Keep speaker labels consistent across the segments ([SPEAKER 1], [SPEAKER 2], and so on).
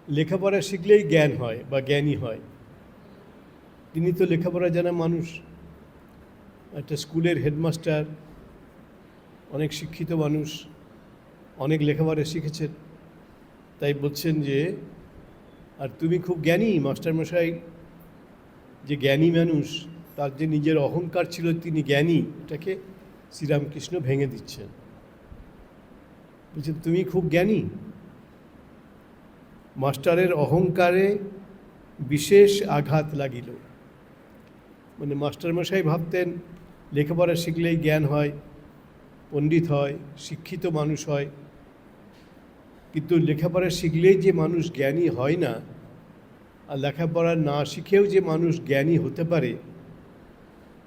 [SPEAKER 1] লেখাপড়া শিখলেই জ্ঞান হয় বা জ্ঞানী হয়। তিনি তো লেখাপড়া জানা মানুষ, একটা স্কুলের হেডমাস্টার, অনেক শিক্ষিত মানুষ, অনেক লেখাপড়া শিখেছেন। তাই বলছেন যে, আর তুমি খুব জ্ঞানী মাস্টারমশাই, যে জ্ঞানী মানুষ, তার যে নিজের অহংকার ছিল তিনি জ্ঞানী, এটাকে শ্রীরামকৃষ্ণ ভেঙে দিচ্ছেন। বলছেন তুমি খুব জ্ঞানী। মাস্টারের অহংকারে বিশেষ আঘাত লাগিল। মানে মাস্টারমশাই ভাবতেন লেখাপড়া শিখলেই জ্ঞান হয়, পণ্ডিত হয়, শিক্ষিত মানুষ হয়, কিন্তু লেখাপড়া শিখলেই যে মানুষ জ্ঞানী হয় না, আর লেখাপড়া না শিখেও যে মানুষ জ্ঞানী হতে পারে,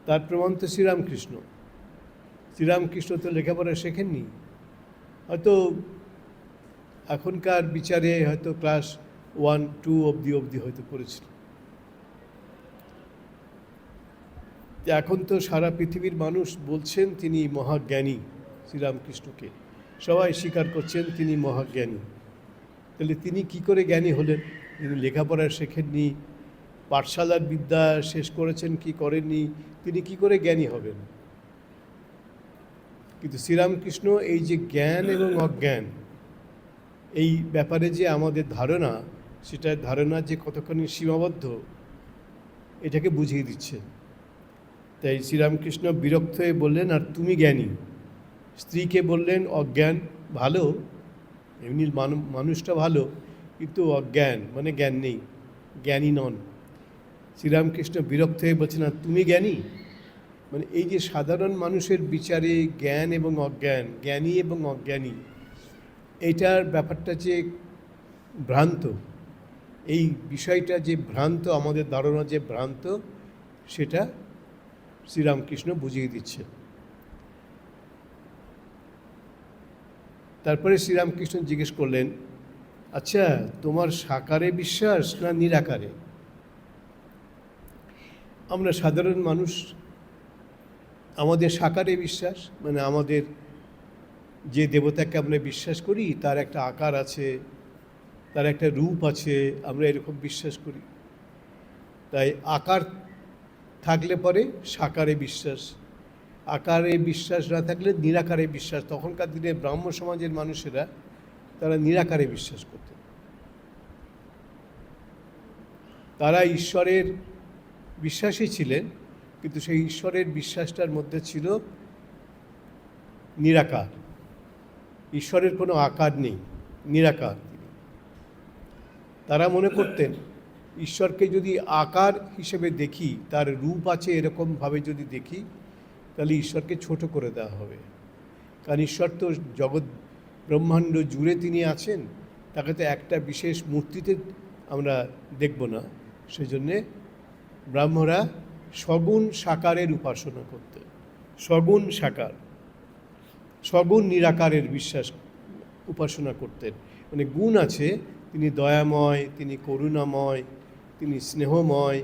[SPEAKER 1] তার প্রমাণ তো শ্রীরামকৃষ্ণ। শ্রীরামকৃষ্ণ তো লেখাপড়া শেখেননি, হয়তো এখনকার বিচারে হয়তো ক্লাস 1-2 অবধি হয়তো করেছিল। এখন তো সারা পৃথিবীর মানুষ বলছেন তিনি মহাজ্ঞানী। শ্রীরামকৃষ্ণকে সবাই স্বীকার করছেন তিনি মহাজ্ঞানী। তাহলে তিনি কি করে জ্ঞানী হলেন? তিনি লেখাপড়া শেখেননি, পাঠশালার বিদ্যা শেষ করেছেন কি করেননি, তিনি কি করে জ্ঞানী হবেন? কিন্তু শ্রীরামকৃষ্ণ এই যে জ্ঞান এবং অজ্ঞান, এই ব্যাপারে যে আমাদের ধারণা, সেটা ধারণা যে কতখানি সীমাবদ্ধ, এটাকে বুঝিয়ে দিচ্ছেন। তাই শ্রীরামকৃষ্ণ বিরক্ত হয়ে বললেন, আর তুমি জ্ঞানী। স্ত্রীকে বললেন অজ্ঞান, ভালো, এমনি মানুষটা ভালো, কিন্তু অজ্ঞান মানে জ্ঞান নেই, জ্ঞানী নন। শ্রীরামকৃষ্ণ বিরক্ত হয়ে বলছেন, আর তুমি জ্ঞানী। মানে এই যে সাধারণ মানুষের বিচারে জ্ঞান এবং অজ্ঞান, জ্ঞানী এবং অজ্ঞানী, এইটার ব্যাপারটা যে ভ্রান্ত, এই বিষয়টা যে ভ্রান্ত, আমাদের ধারণা যে ভ্রান্ত, সেটা শ্রীরামকৃষ্ণ বুঝিয়ে দিচ্ছে। তারপরে শ্রীরামকৃষ্ণ জিজ্ঞেস করলেন, আচ্ছা তোমার সাকারে বিশ্বাস না নিরাকারে? আমরা সাধারণ মানুষ, আমাদের সাকারে বিশ্বাস, মানে আমাদের যে দেবতাকে আমরা বিশ্বাস করি তার একটা আকার আছে, তার একটা রূপ আছে, আমরা এরকম বিশ্বাস করি। তাই আকার থাকলে পরে সাকারে বিশ্বাস, আকারে বিশ্বাস না থাকলে নিরাকারে বিশ্বাস। তখনকার দিনে ব্রাহ্ম সমাজের মানুষেরা তারা নিরাকারে বিশ্বাস করতেন। তারা ঈশ্বরের বিশ্বাসী ছিলেন, কিন্তু সেই ঈশ্বরের বিশ্বাসটার মধ্যে ছিল নিরাকার। ঈশ্বরের কোনো আকার নেই, নিরাকার। তারা মনে করতেন ঈশ্বরকে যদি আকার হিসেবে দেখি, তার রূপ আছে এরকমভাবে যদি দেখি, তাহলে ঈশ্বরকে ছোট করে দেওয়া হবে। কারণ ঈশ্বর তো জগৎ ব্রহ্মাণ্ড জুড়ে তিনি আছেন, তাকে তো একটা বিশেষ মূর্তিতে আমরা দেখব না। সেজন্যে ব্রাহ্মরা সগুণ সাকারের উপাসনা করতেন। সগুণ সাকার, সগুণ নিরাকারের বিশ্বাস উপাসনা করতেন। মানে গুণ আছে, তিনি দয়াময়, তিনি করুণাময়, তিনি স্নেহময়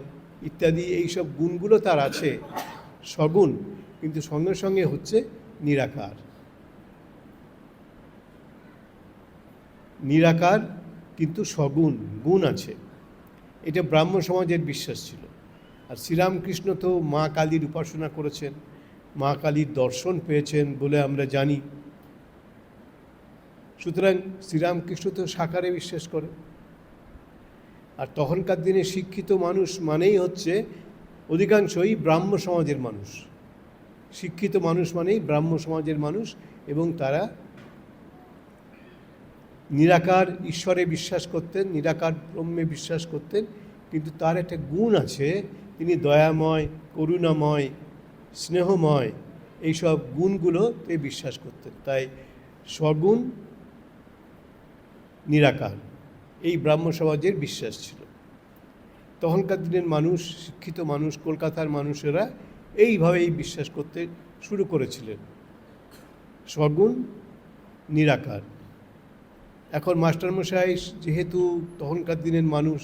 [SPEAKER 1] ইত্যাদি, এইসব গুণগুলো তার আছে, সগুণ, কিন্তু সঙ্গে সঙ্গে হচ্ছে নিরাকার। নিরাকার কিন্তু সগুণ, গুণ আছে, এটা ব্রাহ্ম সমাজের বিশ্বাস ছিল। আর শ্রীরামকৃষ্ণ তো মা কালীর উপাসনা করেছেন, মা কালীর দর্শন পেয়েছেন বলে আমরা জানি। সুতরাং শ্রীরামকৃষ্ণ তো সাকারে বিশ্বাস করে। আর তখনকার দিনে শিক্ষিত মানুষ মানেই হচ্ছে অধিকাংশই ব্রাহ্ম সমাজের মানুষ। শিক্ষিত মানুষ মানেই ব্রাহ্ম সমাজের মানুষ, এবং তারা নিরাকার ঈশ্বরে বিশ্বাস করতেন, নিরাকার ব্রহ্মে বিশ্বাস করতেন, কিন্তু তার একটা গুণ আছে, তিনি দয়াময়, করুণাময়, স্নেহময়, এইসব গুণগুলোতে বিশ্বাস করতেন। তাই সগুণ নিরাকার এই ব্রাহ্ম সমাজের বিশ্বাস ছিল। তখনকার দিনের মানুষ, শিক্ষিত মানুষ, কলকাতার মানুষেরা এইভাবেই বিশ্বাস করতে শুরু করেছিলেন, সগুণ নিরাকার। এখন মাস্টারমশাই যেহেতু তখনকার দিনের মানুষ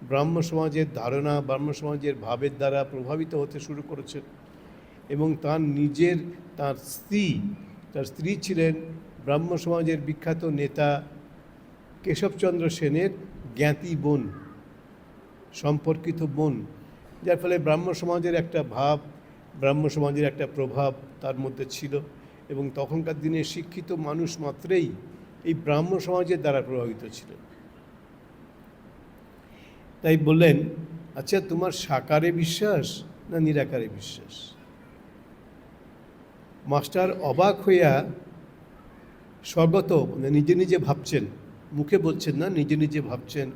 [SPEAKER 1] ব্রাহ্ম সমাজের ধারণা, ব্রাহ্ম সমাজের ভাবের দ্বারা প্রভাবিত হতে শুরু করেছেন, এবং তার স্ত্রী ছিলেন ব্রাহ্ম সমাজের বিখ্যাত নেতা কেশবচন্দ্র সেনের জ্ঞাতি বোন, সম্পর্কিত বোন, যার ফলে ব্রাহ্ম সমাজের একটা ভাব, ব্রাহ্ম সমাজের একটা প্রভাব তার মধ্যে ছিল। এবং তখনকার দিনে শিক্ষিত মানুষ মাত্রেই এই ব্রাহ্ম সমাজের দ্বারা প্রভাবিত ছিল। তাই বললেন, আচ্ছা তোমার সাকারে বিশ্বাস না নিরাকারে বিশ্বাস? মাস্টার অবাক হইয়া স্বগত, মানে নিজে নিজে ভাবছেন, মুখে বলছেন না, নিজে নিজে ভাবছেন,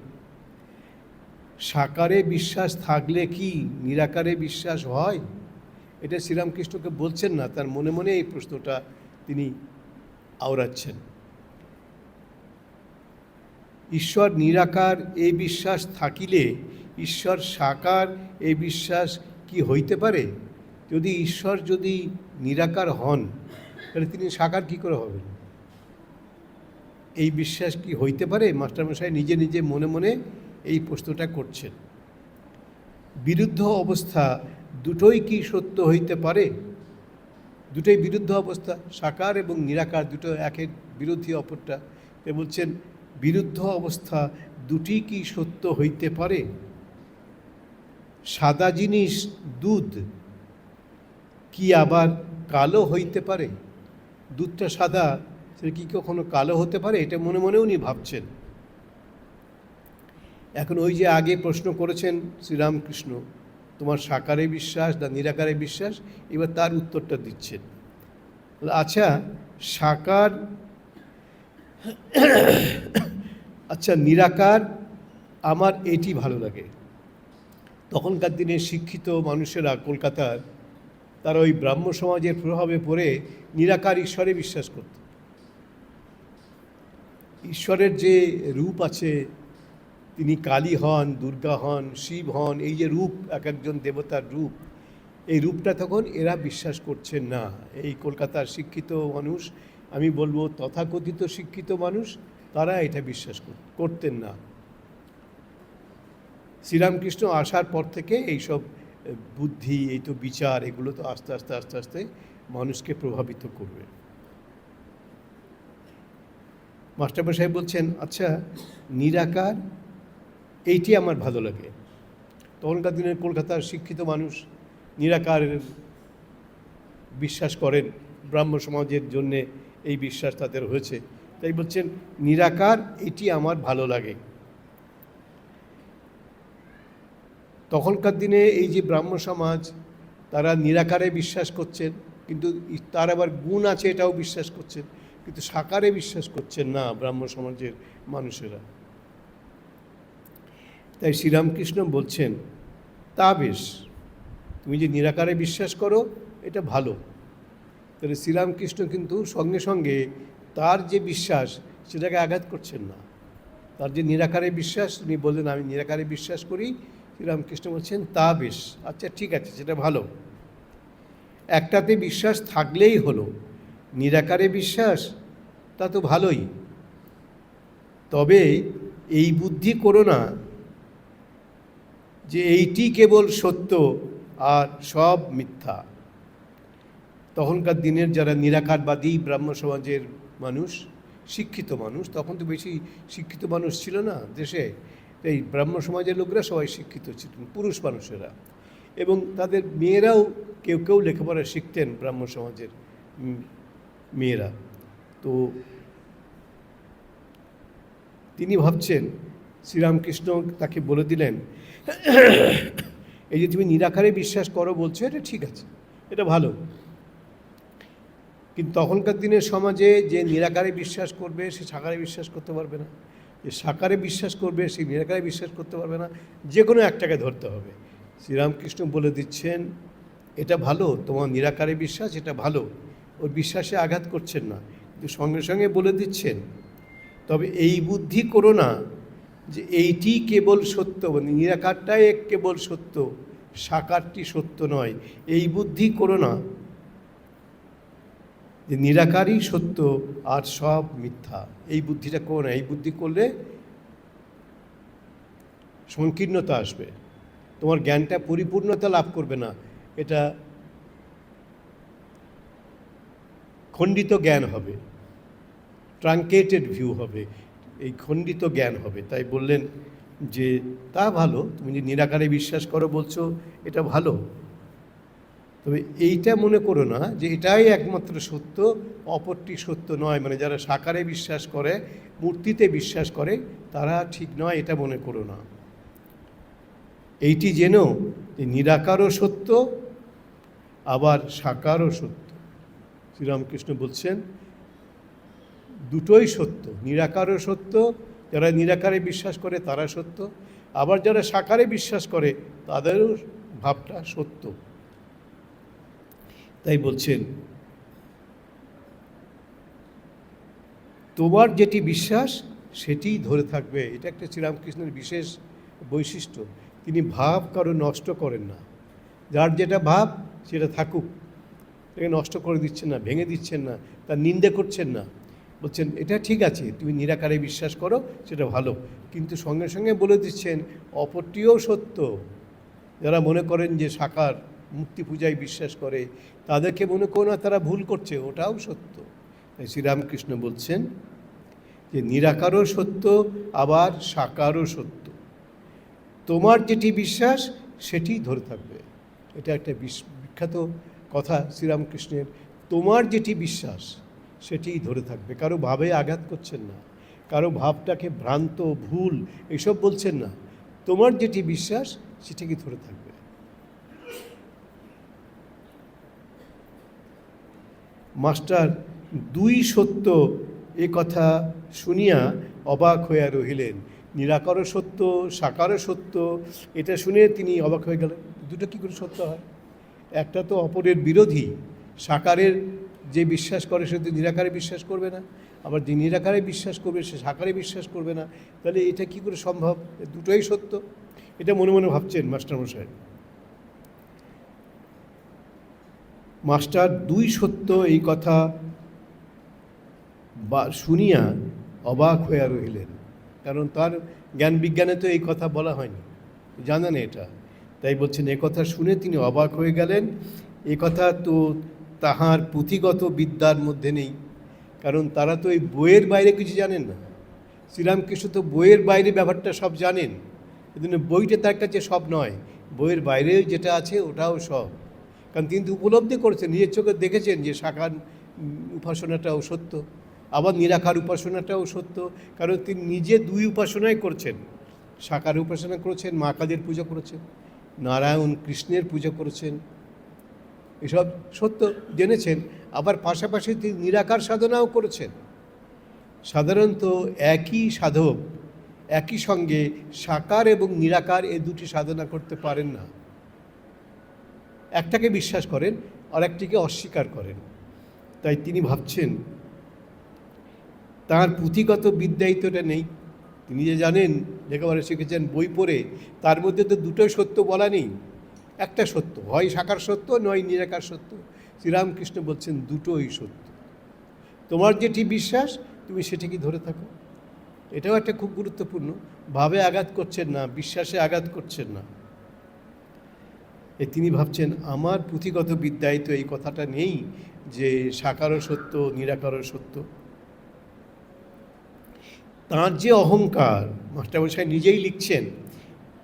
[SPEAKER 1] সাকারে বিশ্বাস থাকলে কি নিরাকারে বিশ্বাস হয়? এটা শ্রীরামকৃষ্ণকে বলছেন না, তার মনে মনে এই প্রশ্নটা তিনি আওড়াচ্ছেন। ঈশ্বর নিরাকার এই বিশ্বাস থাকিলে ঈশ্বর সাকার এই বিশ্বাস কি হইতে পারে? ঈশ্বর যদি নিরাকার হন, তাহলে তিনি সাকার কি করে হবেন? এই বিশ্বাস কি হইতে পারে? মাস্টারমশাই নিজে নিজে মনে মনে এই প্রশ্নটা করছেন। বিরুদ্ধ অবস্থা দুটোই কি সত্য হইতে পারে? দুটোই বিরুদ্ধ অবস্থা, সাকার এবং নিরাকার দুটো একের বিরোধী অপরটা। বলছেন বিরুদ্ধ অবস্থা দুটি কি সত্য হইতে পারে? সাদা জিনিস দুধ কি আবার কালো হইতে পারে? দুধটা সাদা, সেটা কি কখনো কালো হতে পারে? এটা মনে মনে উনি ভাবছেন। এখন ওই যে আগে প্রশ্ন করেছেন শ্রীরামকৃষ্ণ, তোমার সাকারে বিশ্বাস না নিরাকারে বিশ্বাস, এবার তার উত্তরটা দিচ্ছেন। আচ্ছা সাকার, আচ্ছা নিরাকার আমার এটি ভালো লাগে। তখনকার দিনে শিক্ষিত মানুষেরা কলকাতার, তারা ওই ব্রাহ্ম সমাজের প্রভাবে পড়ে নিরাকার ঈশ্বরে বিশ্বাস করত। ঈশ্বরের যে রূপ আছে, তিনি কালী হন, দুর্গা হন, শিব হন, এই যে রূপ, এক একজন দেবতার রূপ, এই রূপটা তখন এরা বিশ্বাস করছেন না। এই কলকাতার শিক্ষিত মানুষ, আমি বলবো তথাকথিত শিক্ষিত মানুষ, তারা এটা বিশ্বাস করতেন না। শ্রীরামকৃষ্ণ আসার পর থেকে এইসব বুদ্ধি, এই তো বিচার, এগুলো তো আস্তে আস্তে আস্তে আস্তে মানুষকে প্রভাবিত করবে। মাস্টারমশাই বলছেন, আচ্ছা নিরাকার এইটি আমার ভালো লাগে। তখনকার দিনের কলকাতার শিক্ষিত মানুষ নিরাকার বিশ্বাস করেন, ব্রাহ্ম সমাজের জন্যে এই বিশ্বাস তাদের হয়েছে। তাই বলছেন নিরাকার এটি আমার ভালো লাগে। তখনকার দিনে এই যে ব্রাহ্ম সমাজ, তারা নিরাকারে বিশ্বাস করছেন, কিন্তু তার আবার গুণ আছে এটাও বিশ্বাস করছেন, কিন্তু সাকারে বিশ্বাস করছেন না ব্রাহ্ম সমাজের মানুষেরা। তাই শ্রীরামকৃষ্ণ বলছেন, তা বেশ, তুমি যে নিরাকারে বিশ্বাস করো এটা ভালো। তাহলে শ্রীরামকৃষ্ণ কিন্তু সঙ্গে সঙ্গে তার যে বিশ্বাস সেটাকে আঘাত করছেন না। তার যে নিরাকারে বিশ্বাস, উনি বললেন আমি নিরাকারে বিশ্বাস করি। শ্রীরামকৃষ্ণ বলছেন তা বেশ, আচ্ছা ঠিক আছে, সেটা ভালো। একটাতে বিশ্বাস থাকলেই হলো, নিরাকারে বিশ্বাস তা তো ভালোই, তবে এই বুদ্ধি করো না যে এইটি কেবল সত্য আর সব মিথ্যা। তখনকার দিনের যারা নিরাকারবাদী ব্রাহ্ম সমাজের মানুষ, শিক্ষিত মানুষ, তখন তো বেশি শিক্ষিত মানুষ ছিল না দেশে, এই ব্রাহ্ম সমাজের লোকরা সবাই শিক্ষিত ছিলেন, পুরুষ মানুষেরা, এবং তাদের মেয়েরাও কেউ কেউ লেখাপড়া শিখতেন, ব্রাহ্ম সমাজের মেয়েরা। তো তিনি ভাবছেন, শ্রীরামকৃষ্ণ তাকে বলে দিলেন, এই যে তুমি নিরাকারে বিশ্বাস করো বলছো, এটা ঠিক আছে, এটা ভালো, কিন্তু তখনকার দিনের সমাজে যে নিরাকারে বিশ্বাস করবে সে সাকারে বিশ্বাস করতে পারবে না, যে সাকারে বিশ্বাস করবে সে নিরাকারে বিশ্বাস করতে পারবে না, যে কোনো একটাকে ধরতে হবে। শ্রীরামকৃষ্ণ বলে দিচ্ছেন এটা ভালো, তোমার নিরাকারে বিশ্বাস এটা ভালো, ওর বিশ্বাসে আঘাত করছেন না, কিন্তু সঙ্গে সঙ্গে বলে দিচ্ছেন তবে এই বুদ্ধি করো না যে এইটি কেবল সত্য, মানে নিরাকারটাই কেবল সত্য, সাকারটি সত্য নয়, এই বুদ্ধি করো না যে নিরাকারই সত্য আর সব মিথ্যা। এই বুদ্ধিটা করো না, এই বুদ্ধি করলে সংকীর্ণতা আসবে, তোমার জ্ঞানটা পরিপূর্ণতা লাভ করবে না, এটা খণ্ডিত জ্ঞান হবে, ট্রাঙ্কেটেড ভিউ হবে, এই খণ্ডিত জ্ঞান হবে। তাই বললেন যে তা ভালো, তুমি যে নিরাকারে বিশ্বাস করো বলছো, এটা ভালো, তবে এইটা মনে করো না যে এটাই একমাত্র সত্য, অপরটি সত্য নয়। মানে যারা সাকারে বিশ্বাস করে, মূর্তিতে বিশ্বাস করে, তারা ঠিক নয়, এটা মনে করো না। এইটি যেন যে নিরাকারও সত্য, আবার সাকারও সত্য। শ্রীরামকৃষ্ণ বলছেন দুটোই সত্য, নিরাকারও সত্য, যারা নিরাকারে বিশ্বাস করে তারা সত্য, আবার যারা সাকারে বিশ্বাস করে তাদেরও ভাবটা সত্য। তাই বলছেন তোমার যেটি বিশ্বাস সেটিই ধরে থাকবে। এটা একটা শ্রীরামকৃষ্ণের বিশেষ বৈশিষ্ট্য। তিনি ভাব কারো নষ্ট করেন না, যার যেটা ভাব সেটা থাকুক, এটাকে নষ্ট করে দিচ্ছেন না, ভেঙে দিচ্ছেন না, তার নিন্দে করছেন না। বলছেন এটা ঠিক আছে, তুমি নিরাকারে বিশ্বাস করো, সেটা ভালো, কিন্তু সঙ্গে সঙ্গে বলে দিচ্ছেন অপরটিও সত্য। যারা মনে করেন যে সাকার মূর্তি পূজায় বিশ্বাস করে, তাদেরকে মনে করো না তারা ভুল করছে, ওটাও সত্য। তাই শ্রীরামকৃষ্ণ বলছেন যে নিরাকারও সত্য, আবার সাকারও সত্য। তোমার যেটি বিশ্বাস সেটি ধরে থাকবে। এটা একটা বিখ্যাত কথা শ্রীরামকৃষ্ণের। তোমার যেটি বিশ্বাস সেটিই ধরে থাকবে। কারো ভাবে আঘাত করছেন না, কারো ভাবটাকে ভ্রান্ত, ভুল এসব বলছেন না। তোমার যেটি বিশ্বাস সেটাকে ধরে থাকবে। মাস্টার দুই সত্য এ কথা শুনিয়া অবাক হইয়া রহিলেন। নিরাকারও সত্য, সাকারও সত্য, এটা শুনে তিনি অবাক হয়ে গেলেন। দুটো কী করে সত্য হয়? একটা তো অপরের বিরোধী। সাকারের যে বিশ্বাস করে সে তো নিরাকারে বিশ্বাস করবে না, আবার যে নিরাকারে বিশ্বাস করবে সে সাকারে বিশ্বাস করবে না। তাহলে এটা কী করে সম্ভব? দুটোই সত্য, এটা মনে মনে ভাবছেন মাস্টারমশাই। মাস্টার দুই সত্য এই কথা বা শুনিয়া অবাক হইয়া রহিলেন। কারণ তার জ্ঞান বিজ্ঞানে তো এই কথা বলা হয়নি, জানেন এটা। তাই বলছেন এ কথা শুনে তিনি অবাক হয়ে গেলেন। এ কথা তো তাহার পুঁথিগত বিদ্যার মধ্যে নেই, কারণ তারা তো এই বইয়ের বাইরে কিছু জানেন না। শ্রীরামকৃষ্ণ তো বইয়ের বাইরে ব্যাপারটা সব জানেন, কিন্তু বইটা তার কাছে সব নয়, বইয়ের বাইরে যেটা আছে ওটাও সব। কারণ তিনি তো উপলব্ধি করেছেন, নিজের চোখে দেখেছেন যে সাকার উপাসনাটাও সত্য, আবার নিরাকার উপাসনাটাও সত্য। কারণ তিনি নিজে দুই উপাসনাই করছেন, সাকার উপাসনা করেছেন, মা কালীর পুজো করেছেন, নারায়ণ কৃষ্ণের পুজো করেছেন, এসব সত্য জেনেছেন। আবার পাশাপাশি তিনি নিরাকার সাধনাও করেছেন। সাধারণত একই সাধক একই সঙ্গে সাকার এবং নিরাকার এই দুটি সাধনা করতে পারেন না। একটাকে বিশ্বাস করেন আর একটিকে অস্বীকার করেন। তাই তিনি ভাবছেন তাঁর পুঁথিগত বিদ্যাই তো এটা নেই। তিনি যে জানেন, লেখাপড়া শিখেছেন বই পড়ে, তার মধ্যে তো দুটোই সত্য বলা নেই, একটা সত্য, হয় সাকার সত্য নয় নিরাকার সত্য। শ্রীরামকৃষ্ণ বলছেন দুটোই সত্য। তোমার যেটি বিশ্বাস তুমি সেটিকে ধরে থাকো। এটাও একটা খুব গুরুত্বপূর্ণ। ভাবে আঘাত করছেন না, বিশ্বাসে আঘাত করছেন না। তিনি ভাবছেন আমার পুঁথিগত বিদ্যায় তো এই কথাটা নেই যে সাকারও সত্য নিরাকারও সত্য। তাঁর যে অহংকার, মাস্টারমশাই নিজেই লিখছেন,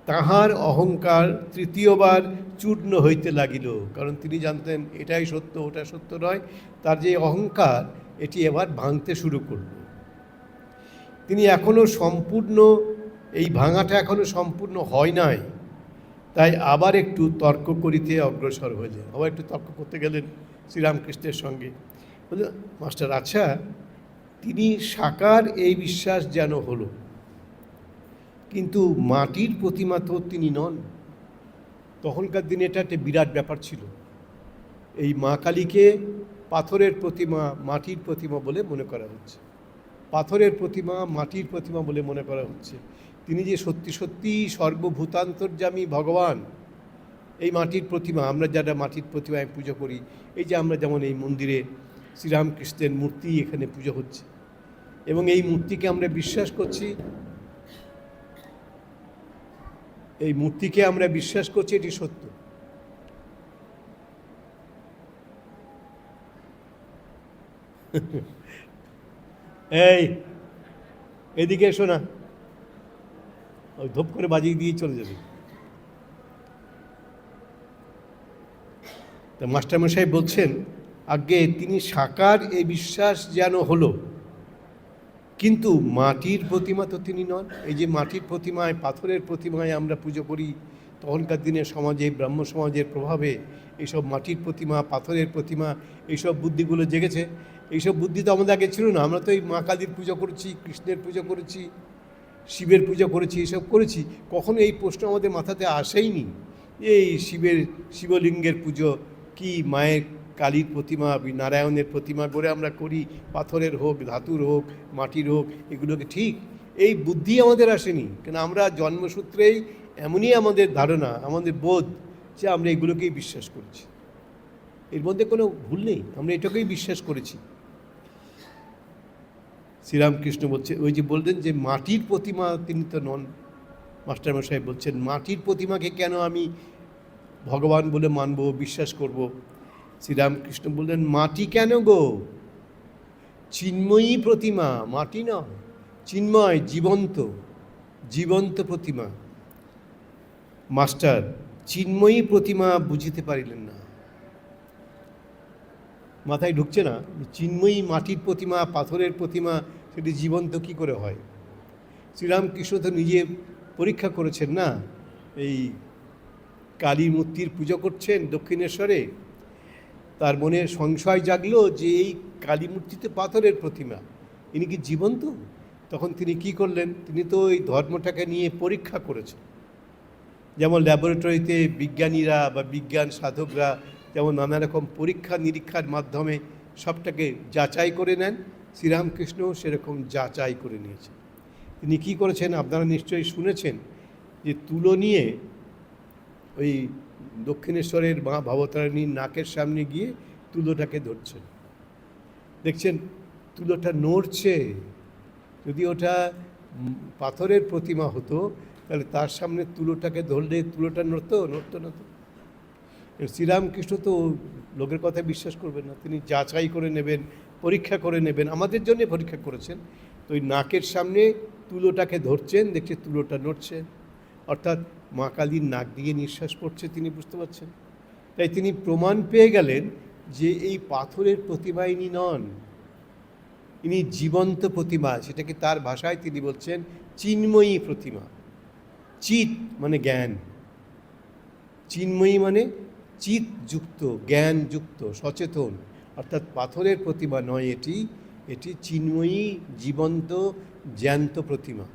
[SPEAKER 1] তাহার অহংকার তৃতীয়বার চূর্ণ হইতে লাগিল। কারণ তিনি জানতেন এটাই সত্য ওটা সত্য নয়, তার যে অহংকার এটি এবার ভাঙতে শুরু করল। তিনি এখনও সম্পূর্ণ, এই ভাঙাটা এখনও সম্পূর্ণ হয় নাই, তাই আবার একটু তর্ক করিতে অগ্রসর হইলেন। আবার একটু তর্ক করতে গেলেন শ্রীরামকৃষ্ণের সঙ্গে। বললেন মাস্টার আচ্ছা, তিনি সাকার এই বিশ্বাস যেন হলো, কিন্তু মাটির প্রতিমা তো তিনি নন। তখনকার দিনে এটা একটা বিরাট ব্যাপার ছিল, এই মা কালীকে পাথরের প্রতিমা, মাটির প্রতিমা বলে মনে করা হচ্ছে। পাথরের প্রতিমা, মাটির প্রতিমা বলে মনে করা হচ্ছে। তিনি যে সত্যি সত্যি সর্বভূতান্তর্যামী ভগবান, এই মাটির প্রতিমা, আমরা যারা মাটির প্রতিমায় পুজো করি, এই যে আমরা যেমন এই মন্দিরে শ্রীরামকৃষ্ণের মূর্তি এখানে পুজো হচ্ছে, এবং এই মূর্তিকে আমরা বিশ্বাস করছি, এই মূর্তিকে আমরা বিশ্বাস করছি, এটি সত্য। এই এদিকে এসো না, ওই ধপ করে বাজিয়ে দিয়ে চলে যাবে। তা মাস্টারমশাই বলছেন আগে তিনি সাকার এই বিশ্বাস যেন হলো, কিন্তু মাটির প্রতিমা তো তিনি নন। এই যে মাটির প্রতিমায়, পাথরের প্রতিমায় আমরা পুজো করি, তখনকার দিনে সমাজে, ব্রাহ্ম সমাজের প্রভাবে এইসব মাটির প্রতিমা, পাথরের প্রতিমা, এইসব বুদ্ধিগুলো জেগেছে। এইসব বুদ্ধি তো আমাদের আগে ছিল না। আমরা তো এই মা কালীর পুজো করেছি, কৃষ্ণের পুজো করেছি, শিবের পুজো করেছি, এসব করেছি। কখনো এই প্রশ্ন আমাদের মাথাতে আসেইনি এই শিবলিঙ্গের পুজো কি, মায়ের কালীর প্রতিমা, নারায়ণের প্রতিমা করে আমরা করি, পাথরের হোক, ধাতুর হোক, মাটির হোক, এগুলোকে ঠিক এই বুদ্ধি আমাদের আসেনি। কেন আমরা জন্মসূত্রেই এমনই আমাদের ধারণা, আমাদের বোধ যে আমরা এগুলোকেই বিশ্বাস করছি। এর মধ্যে কোনো ভুল নেই, আমরা এটাকেই বিশ্বাস করেছি। শ্রীরামকৃষ্ণ বলছে, ওই যে বললেন যে মাটির প্রতিমা তিনি তো নন। মাস্টারমশাই বলছেন মাটির প্রতিমাকে কেন আমি ভগবান বলে মানব, বিশ্বাস করব? শ্রীরামকৃষ্ণ বললেন মাটি কেন গো, চিন্ময়ী প্রতিমা, মাটি নয়, চিন্ময়, জীবন্ত, জীবন্ত প্রতিমা। মাস্টার চিন্ময়ী প্রতিমা বুঝিতে পারিলেন না, মাথায় ঢুকছে না। চিন্ময়ী মাটির প্রতিমা, পাথরের প্রতিমা, সেটি জীবন্ত কি করে হয়? শ্রীরামকৃষ্ণ তো নিজে পরীক্ষা করেছেন না, এই কালী মূর্তির পুজো করছেন দক্ষিণেশ্বরে, তার মনে সংশয় জাগলো যে এই কালী মূর্তিতে পাথরের প্রতিমা, ইনি কি জীবন্ত? তখন তিনি কি করলেন, তিনি তো এই ধর্মটাকে নিয়ে পরীক্ষা করেছেন। যেমন ল্যাবরেটরিতে বিজ্ঞানীরা বা বিজ্ঞান সাধকরা যেমন নানা রকম পরীক্ষা নিরীক্ষার মাধ্যমে সবটাকে যাচাই করে নেন, শ্রীরামকৃষ্ণও সেরকম যাচাই করে নিয়েছেন। তিনি কী করেছেন আপনারা নিশ্চয়ই শুনেছেন, যে তুলো নিয়ে ওই দক্ষিণেশ্বরের মা ভবতারিণীর নাকের সামনে গিয়ে তুলোটাকে ধরছেন। দেখছেন তুলোটা নড়ছে। যদি ওটা পাথরের প্রতিমা হতো তাহলে তার সামনে তুলোটাকে ধরলে তুলোটা নড়তো না তো। শ্রীরামকৃষ্ণ তো লোকের কথা বিশ্বাস করবেন না, তিনি যাচাই করে নেবেন, পরীক্ষা করে নেবেন, আমাদের জন্য পরীক্ষা করেছেন। তো ওই নাকের সামনে তুলোটাকে ধরছেন, দেখছে তুলোটা নড়ছে, অর্থাৎ মা কালীর নাক দিয়ে নিঃশ্বাস পড়ছে, তিনি বুঝতে পারছেন। তাই তিনি প্রমাণ পেয়ে গেলেন যে এই পাথরের প্রতিমা ইনি নন, ইনি জীবন্ত প্রতিমা। সেটাকে তার ভাষায় তিনি বলছেন চিন্ময়ী প্রতিমা। চিৎ মানে জ্ঞান, চিন্ময়ী মানে চিৎযুক্ত, জ্ঞানযুক্ত, সচেতন। অর্থাৎ পাথরের প্রতিমা নয় এটি, এটি চিন্ময়ী, জীবন্ত, জ্যান্ত প্রতিমা।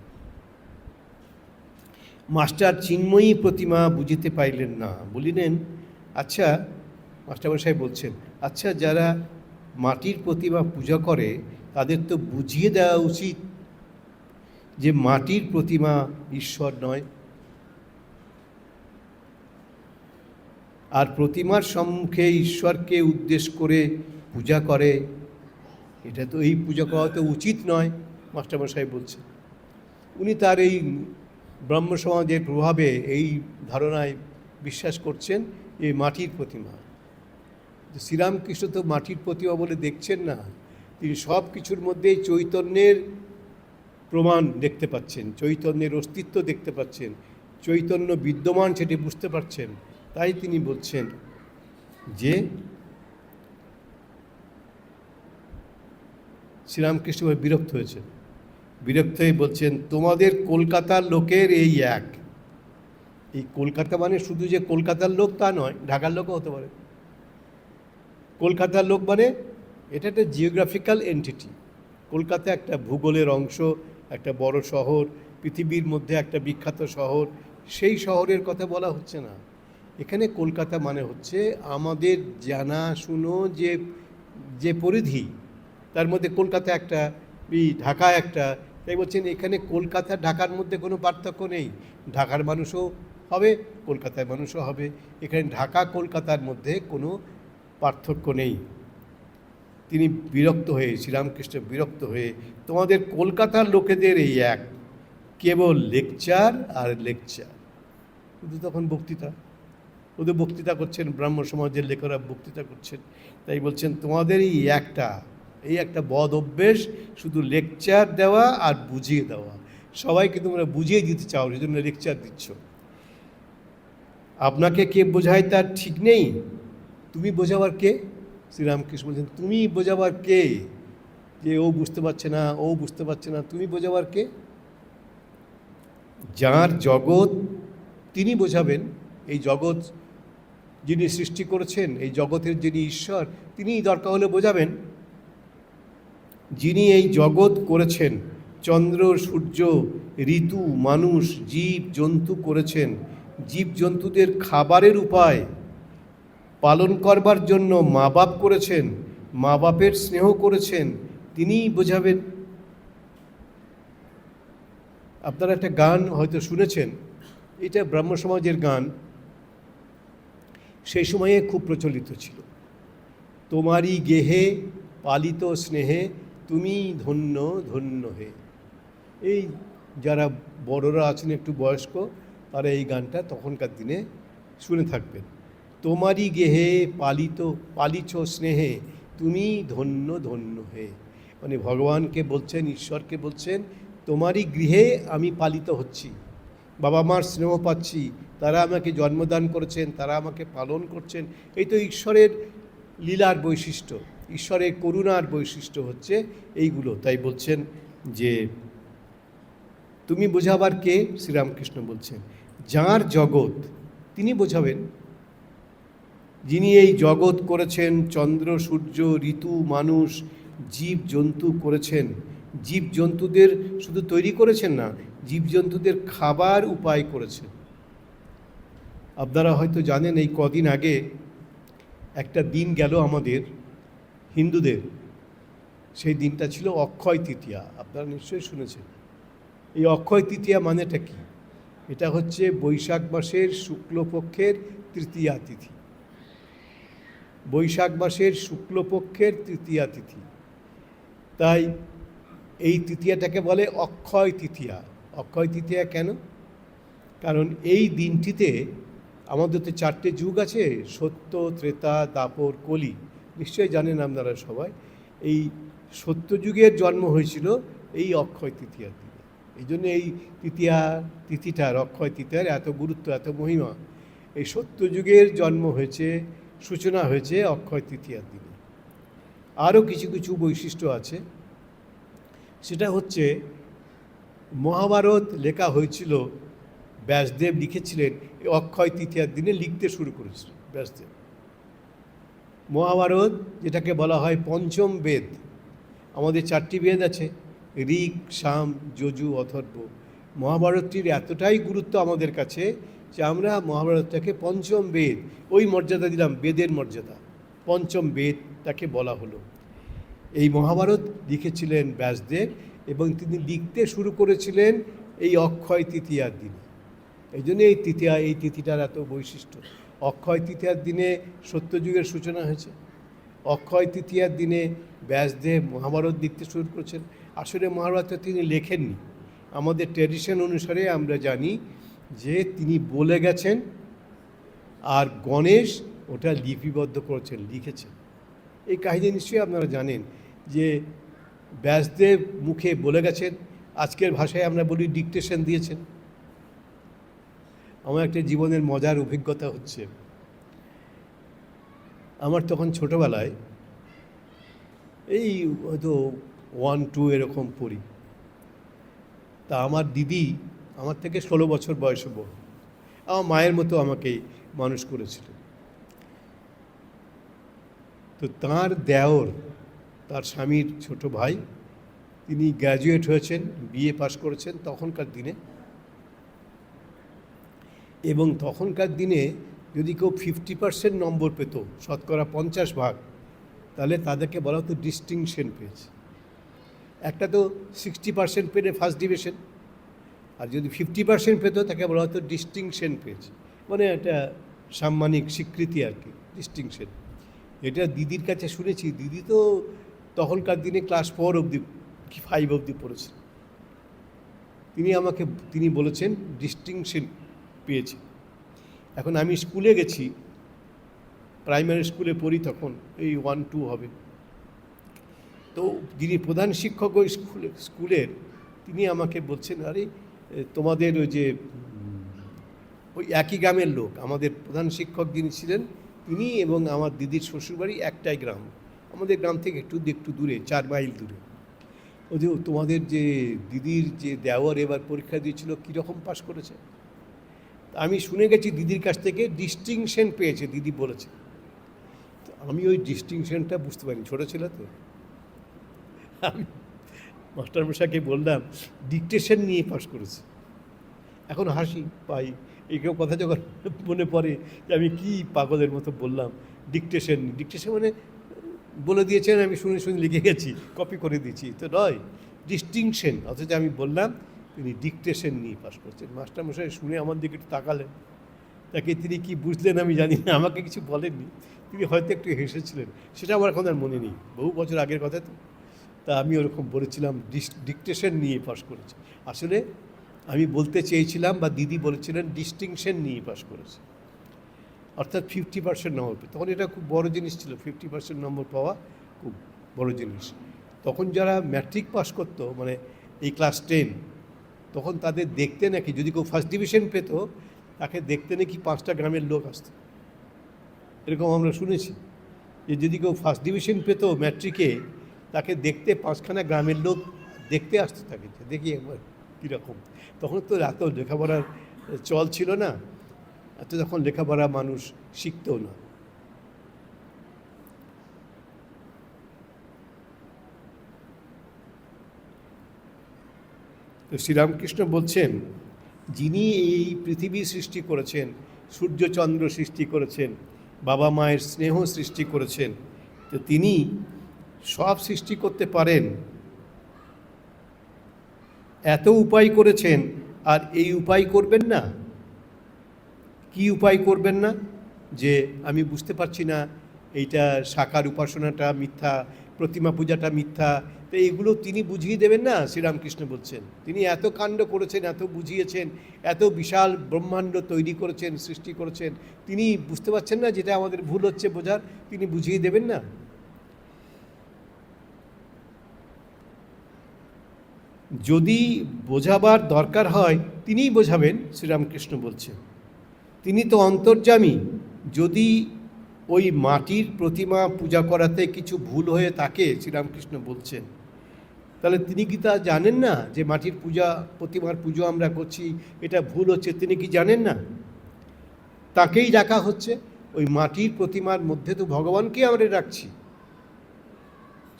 [SPEAKER 1] মাস্টার চিন্ময়ী প্রতিমা বুঝিতে পাইলেন না, বলিলেন আচ্ছা, মাস্টারমশাই বলছেন আচ্ছা, যারা মাটির প্রতিমা পূজা করে তাদের তো বুঝিয়ে দেওয়া উচিত যে মাটির প্রতিমা ঈশ্বর নয়, আর প্রতিমার সম্মুখে ঈশ্বরকে উদ্দেশ্য করে পূজা করে, এটা তো, এই পূজা করা তো উচিত নয়। মাস্টারমশাই বলছেন উনি তার এই ব্রহ্ম সমাজের প্রভাবে এই ধারণায় বিশ্বাস করছেন এই মাটির প্রতিমা। শ্রীরামকৃষ্ণ তো মাটির প্রতিমা বলে দেখছেন না, তিনি সব কিছুর মধ্যেই চৈতন্যের প্রমাণ দেখতে পাচ্ছেন, চৈতন্যের অস্তিত্ব দেখতে পাচ্ছেন, চৈতন্য বিদ্যমান সেটি বুঝতে পারছেন। তাই তিনি বলছেন যে শ্রীরামকৃষ্ণ বিরক্ত হয়েছেন, বিরক্ত হয়ে বলছেন তোমাদের কলকাতার লোকের এই এক। এই কলকাতা মানে শুধু যে কলকাতার লোক তা নয়, ঢাকার লোকও হতে পারে। কলকাতার লোক মানে এটা একটা জিওগ্রাফিক্যাল এন্টিটি। কলকাতা একটা ভূগোলের অংশ, একটা বড় শহর, পৃথিবীর মধ্যে একটা বিখ্যাত শহর। সেই শহরের কথা বলা হচ্ছে না এখানে। কলকাতা মানে হচ্ছে আমাদের জানাশুনো যে পরিধি, তার মধ্যে কলকাতা একটা, ঢাকা একটা। তাই বলছেন এখানে কলকাতা ঢাকার মধ্যে কোনো পার্থক্য নেই, ঢাকার মানুষও হবে, কলকাতার মানুষও হবে। এখানে ঢাকা কলকাতার মধ্যে কোনো পার্থক্য নেই। তিনি বিরক্ত হয়ে, শ্রীরামকৃষ্ণ বিরক্ত হয়ে, তোমাদের কলকাতার লোকেদের এই এক, কেবল লেকচার আর লেকচার। শুধু তখন বক্তৃতা, ওদের বক্তৃতা করছেন, ব্রাহ্ম সমাজের লেখকরা বক্তৃতা করছেন। তাই বলছেন তোমাদের এই একটা, এই একটা বদ অভ্যেস, শুধু লেকচার দেওয়া আর বুঝিয়ে দেওয়া। সবাইকে তোমরা বুঝিয়ে দিতে চাও, সেই জন্য লেকচার দিচ্ছ। আপনাকে কে বোঝায় তার ঠিক নেই, তুমি বোঝাবার কে? শ্রীরামকৃষ্ণ বলছেন তুমি বোঝাবার কে? যে ও বুঝতে পারছে না, ও বুঝতে পারছে না, তুমি বোঝাবার কে? যার জগৎ তিনি বোঝাবেন। এই জগৎ যিনি সৃষ্টি করেছেন, এই জগতের যিনি ঈশ্বর, তিনিই দরকার হলে বোঝাবেন। যিনি এই জগৎ করেছেন, চন্দ্র সূর্য ঋতু মানুষ জীব জন্তু করেছেন, জীব জন্তুদের খাবারের উপায় পালন করবার জন্য মা বাপ করেছেন, মা বাপের স্নেহ করেছেন, তিনিই বোঝাবেন। আপনারা একটা গান হয়তো শুনেছেন, এটা ব্রাহ্ম সমাজের গান, সেই সময়ে খুব প্রচলিত ছিল। তোমারই গেহে পালিত স্নেহে তুমি ধন্য ধন্য হে। এই যারা বড়রা আছেন একটু বয়স্ক, তারা এই গানটা তখনকার দিনে শুনে থাকবেন। তোমারই গেহে পালিত স্নেহে তুমি ধন্য ধন্য হে। মানে ভগবানকে বলছেন, ঈশ্বরকে বলছেন, তোমারই গৃহে আমি পালিত হচ্ছি, বাবা মার স্নেহ পাচ্ছি, তারা আমাকে জন্মদান করেছেন, তারা আমাকে পালন করছেন। এই তো ঈশ্বরের লীলার বৈশিষ্ট্য, ঈশ্বরের করুণার বৈশিষ্ট্য হচ্ছে এইগুলো। তাই বলছেন যে তুমি বোঝাবার কে? শ্রীরামকৃষ্ণ বলছেন যার জগৎ তিনি বোঝাবেন। যিনি এই জগৎ করেছেন, চন্দ্র সূর্য ঋতু মানুষ জীব জন্তু করেছেন, জীব জন্তুদের শুধু তৈরি করেছেন না, জীব জন্তুদের খাবার উপায় করেছেন। আপনারা হয়তো জানেন, এই কদিন আগে একটা দিন গেল আমাদের হিন্দুদের, সেই দিনটা ছিল অক্ষয় তৃতীয়া। আপনারা নিশ্চয়ই শুনেছেন। এই অক্ষয় তৃতীয়া মানেটা কি? এটা হচ্ছে বৈশাখ মাসের শুক্লপক্ষের তৃতীয়া তিথি। বৈশাখ মাসের শুক্লপক্ষের তৃতীয়া তিথি। তাই এই তৃতীয়াটাকে বলে অক্ষয় তৃতীয়া। অক্ষয় তৃতীয়া কেন? কারণ এই দিনটিতে আমাদের তো 4টে যুগ আছে, সত্য ত্রেতা দাপর কলি, নিশ্চয়ই জানেন আপনারা সবাই। এই সত্য যুগের জন্ম হয়েছিল এই অক্ষয় তৃতীয়ার দিনে। এই জন্য এই তিথিটার, অক্ষয় তৃতীয়ার এত গুরুত্ব, এত মহিমা। এই সত্য যুগের জন্ম হয়েছে, সূচনা হয়েছে অক্ষয় তৃতীয়ার দিনে। আরও কিছু কিছু বৈশিষ্ট্য আছে। সেটা হচ্ছে মহাভারত লেখা হয়েছিল, ব্যাসদেব লিখেছিলেন এই অক্ষয় তৃতীয়ার দিনে, লিখতে শুরু করেছিলেন ব্যাসদেব। মহাভারত যেটাকে বলা হয় পঞ্চম বেদ, আমাদের 4টি বেদ আছে, ঋক সাম যজু অথর্ব। মহাভারতটির এতটাই গুরুত্ব আমাদের কাছে যে আমরা মহাভারতটাকে পঞ্চম বেদ, ওই মর্যাদা দিলাম, বেদের মর্যাদা, পঞ্চম বেদ তাকে বলা হলো। এই মহাভারত লিখেছিলেন ব্যাসদেব এবং তিনি লিখতে শুরু করেছিলেন এই অক্ষয় তৃতীয়ার দিনে। এই জন্য এই তিথিটার এত বৈশিষ্ট্য। অক্ষয় তৃতীয়ার দিনে সত্যযুগের সূচনা হয়েছে। অক্ষয় তৃতীয়ার দিনে ব্যাসদেব মহাভারত লিখতে শুরু করেছেন। আসলে মহাভারতটা তিনি লেখেননি, আমাদের ট্র্যাডিশন অনুসারে আমরা জানি যে তিনি বলে গেছেন, আর গণেশ ওটা লিপিবদ্ধ করেছেন, লিখেছেন। এই কাহিনী নিশ্চয়ই আপনারা জানেন যে ব্যাসদেব মুখে বলে গেছেন, আজকের ভাষায় আমরা বলি ডিকটেশন দিয়েছেন। আমার একটা জীবনের মজার অভিজ্ঞতা হচ্ছে, আমার তখন ছোটোবেলায় এই হয়তো 1-2 এরকম পড়ি। তা আমার দিদি আমার থেকে 16 বছর বয়সে বড়, আমার মায়ের মতো আমাকে মানুষ করেছিলেন। তো তাঁর দেওর, তার স্বামীর ছোট ভাই, তিনি গ্র্যাজুয়েট হয়েছেন, বিএ পাশ করেছেন তখনকার দিনে। এবং তখনকার দিনে যদি কেউ 50% নম্বর পেত, শতকরা 50 ভাগ, তাহলে তাদেরকে বলা হতো ডিস্টিংশন পেয়েছে। একটা তো 60% পেলে ফার্স্ট ডিভিশন, আর যদি 50% পেত তাকে বলা হতো ডিস্টিংশন পেয়েছে, মানে একটা সাম্মানিক স্বীকৃতি আর কি, ডিস্টিংশন। এটা দিদির কাছে শুনেছি। দিদি তো তখনকার দিনে ক্লাস 4 অবধি কি 5 অবধি পড়েছেন। তিনি বলেছেন ডিস্টিংশন পেয়েছে। এখন আমি স্কুলে গেছি, প্রাইমারি স্কুলে পড়ি, তখন এই 1-2 হবে। তো যিনি প্রধান শিক্ষক ওই স্কুলের তিনি আমাকে বলছেন, আরে তোমাদের ওই যে ওই একই গ্রামের লোক, আমাদের প্রধান শিক্ষক যিনি ছিলেন তিনি এবং আমার দিদির শ্বশুরবাড়ি একটাই গ্রাম, আমাদের গ্রাম থেকে একটু দূরে, 4 মাইল দূরে। ওই যে তোমাদের যে দিদির যে দেওয়ার এবার পরীক্ষা দিয়েছিল কীরকম পাস করেছে? আমি শুনে গেছি দিদির কাছ থেকে ডিস্টিংশন পেয়েছে, দিদি বলেছে। তো আমি ওই ডিস্টিংশনটা বুঝতে পারিনি, ছোটো ছিল তো। আমি মাস্টারমশাইকে বললাম ডিকটেশন নিয়ে পাস করেছে। এখন হাসি পাই, এইসব কথা যখন মনে পড়ে যে আমি কি পাগলের মতো বললাম ডিকটেশন মানে বলে দিয়েছেন, আমি শুনে লিখে গেছি, কপি করে দিয়েছি, তো নয় ডিস্টিংশন। অথচ আমি বললাম তিনি ডিকটেশন নিয়ে পাস করছেন। মাস্টারমশাই শুনে আমার দিকে একটু তাকালেন, তাকে তিনি কি বুঝলেন আমি জানি না, আমাকে কিছু বলেননি, তিনি হয়তো একটু হেসেছিলেন, সেটা আমার এখন আর মনে নেই, বহু বছর আগের কথা তো। তা আমি ওরকম বলেছিলাম ডিকটেশন নিয়ে পাস করেছি। আসলে আমি বলতে চেয়েছিলাম বা দিদি বলেছিলেন ডিস্টিংশন নিয়ে পাস করেছে, অর্থাৎ 50% নম্বর পেয়ে। তখন এটা খুব বড় জিনিস ছিল, 50% নম্বর পাওয়া খুব বড় জিনিস। তখন যারা ম্যাট্রিক পাস করতো, মানে এই ক্লাস 10, তখন তাদের দেখতে নাকি যদি কেউ ফার্স্ট ডিভিশন পেত তাকে দেখতে নাকি 5টা গ্রামের লোক আসতো, এরকম আমরা শুনেছি। যে যদি কেউ ফার্স্ট ডিভিশন পেত ম্যাট্রিকে, তাকে দেখতে 5খানা গ্রামের লোক দেখতে আসতো, তাকে দেখি একবার কীরকম। তখন তো এত লেখাপড়ার চল ছিল না, এত তখন লেখাপড়া মানুষ শিখতেও না। তো শ্রীরামকৃষ্ণ বলছেন, যিনি এই পৃথিবী সৃষ্টি করেছেন, সূর্যচন্দ্র সৃষ্টি করেছেন, বাবা মায়ের স্নেহ সৃষ্টি করেছেন, তো তিনি সব সৃষ্টি করতে পারেন, এত উপায় করেছেন, আর এই উপায় করবেন না? কি উপায় করবেন না? যে আমি বুঝতে পারছি না, এইটা সাকার উপাসনাটা মিথ্যা, প্রতিমা পূজাটা মিথ্যা, তো এগুলো তিনি বুঝিয়ে দেবেন না? শ্রীরামকৃষ্ণ বলছেন তিনি এত কাণ্ড করেছেন, এত বুঝিয়েছেন, এত বিশাল ব্রহ্মাণ্ড তৈরি করেছেন, সৃষ্টি করেছেন, তিনি বুঝতে পারছেন না যেটা আমাদের ভুল হচ্ছে বোঝার, তিনি বুঝিয়ে দেবেন না? যদি বোঝাবার দরকার হয় তিনিই বোঝাবেন, শ্রীরামকৃষ্ণ বলছেন। তিনি তো অন্তর্যামী। যদি ওই মাটির প্রতিমা পূজা করাতে কিছু ভুল হয়ে থাকে, শ্রীরামকৃষ্ণ বলছেন, তাহলে তিনি কি তা জানেন না যে মাটির পূজা, প্রতিমার পুজো আমরা করছি, এটা ভুল হচ্ছে? তিনি কি জানেন না? তাকেই ডাকা হচ্ছে। ওই মাটির প্রতিমার মধ্যে তো ভগবানকে আমরা রাখছি।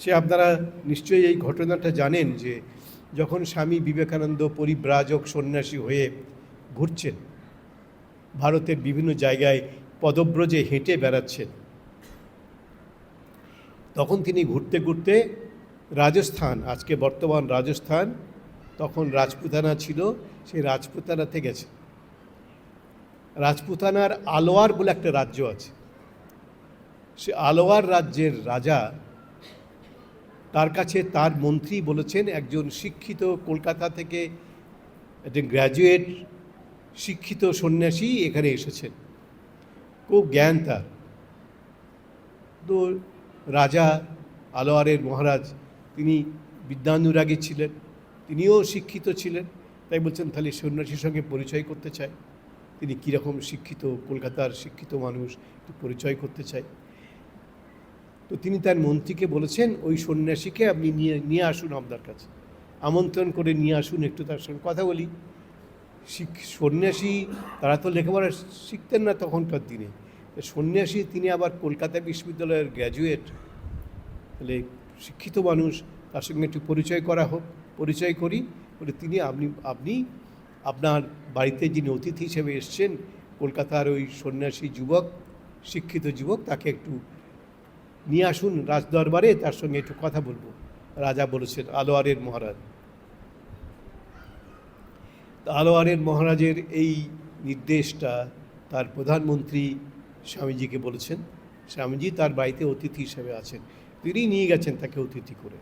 [SPEAKER 1] সে আপনারা নিশ্চয়ই এই ঘটনাটা জানেন যে যখন স্বামী বিবেকানন্দ পরিব্রাজক সন্ন্যাসী হয়ে ঘুরছেন, ভারতের বিভিন্ন জায়গায় পদব্রজে হেঁটে বেড়াচ্ছেন, তখন তিনি ঘুরতে ঘুরতে রাজস্থান, আজকে বর্তমান রাজস্থান, তখন রাজপুতানা ছিল, সেই রাজপুতানাতে গেছে। রাজপুতানার আলোয়ার বলে একটা রাজ্য আছে, সে আলোয়ার রাজ্যের রাজা, তার কাছে তার মন্ত্রী বলেছেন একজন শিক্ষিত, কলকাতা থেকে একজন গ্র্যাজুয়েট শিক্ষিত সন্ন্যাসী এখানে এসেছেন, খুব জ্ঞান তার। তো রাজা আলোয়ারের মহারাজ তিনি বিদ্যানুরাগী ছিলেন, তিনিও শিক্ষিত ছিলেন, তাই বলছেন তাহলে সন্ন্যাসীর সঙ্গে পরিচয় করতে চাই। তিনি কীরকম শিক্ষিত, কলকাতার শিক্ষিত মানুষ, একটু পরিচয় করতে চাই। তো তিনি তার মন্ত্রীকে বলেছেন ওই সন্ন্যাসীকে আপনি নিয়ে আসুন আপনার কাছে, আমন্ত্রণ করে নিয়ে আসুন, একটু তার সঙ্গে কথা বলি। সন্ন্যাসী তারা তো লেখাপড়া শিখতেন না তখনকার দিনে, সন্ন্যাসী তিনি আবার কলকাতা বিশ্ববিদ্যালয়ের গ্র্যাজুয়েট, তাহলে শিক্ষিত মানুষ, তার সঙ্গে একটু পরিচয় করা হোক। পরিচয় করি বলে তিনি আপনি আপনার বাড়িতে যিনি অতিথি হিসেবে এসছেন, কলকাতার ওই সন্ন্যাসী যুবক, শিক্ষিত যুবক, তাকে একটু নিয়ে আসুন রাজদরবারে, তার সঙ্গে একটু কথা বলবো। রাজা বলেছেন, আলোয়ারের মহারাজ। আলোয়ারের মহারাজের এই নির্দেশটা তার প্রধানমন্ত্রী স্বামীজিকে বলেছেন। স্বামীজি তার বাড়িতে অতিথি হিসেবে আছেন, তিনি নিয়ে গেছেন তাকে অতিথি করে।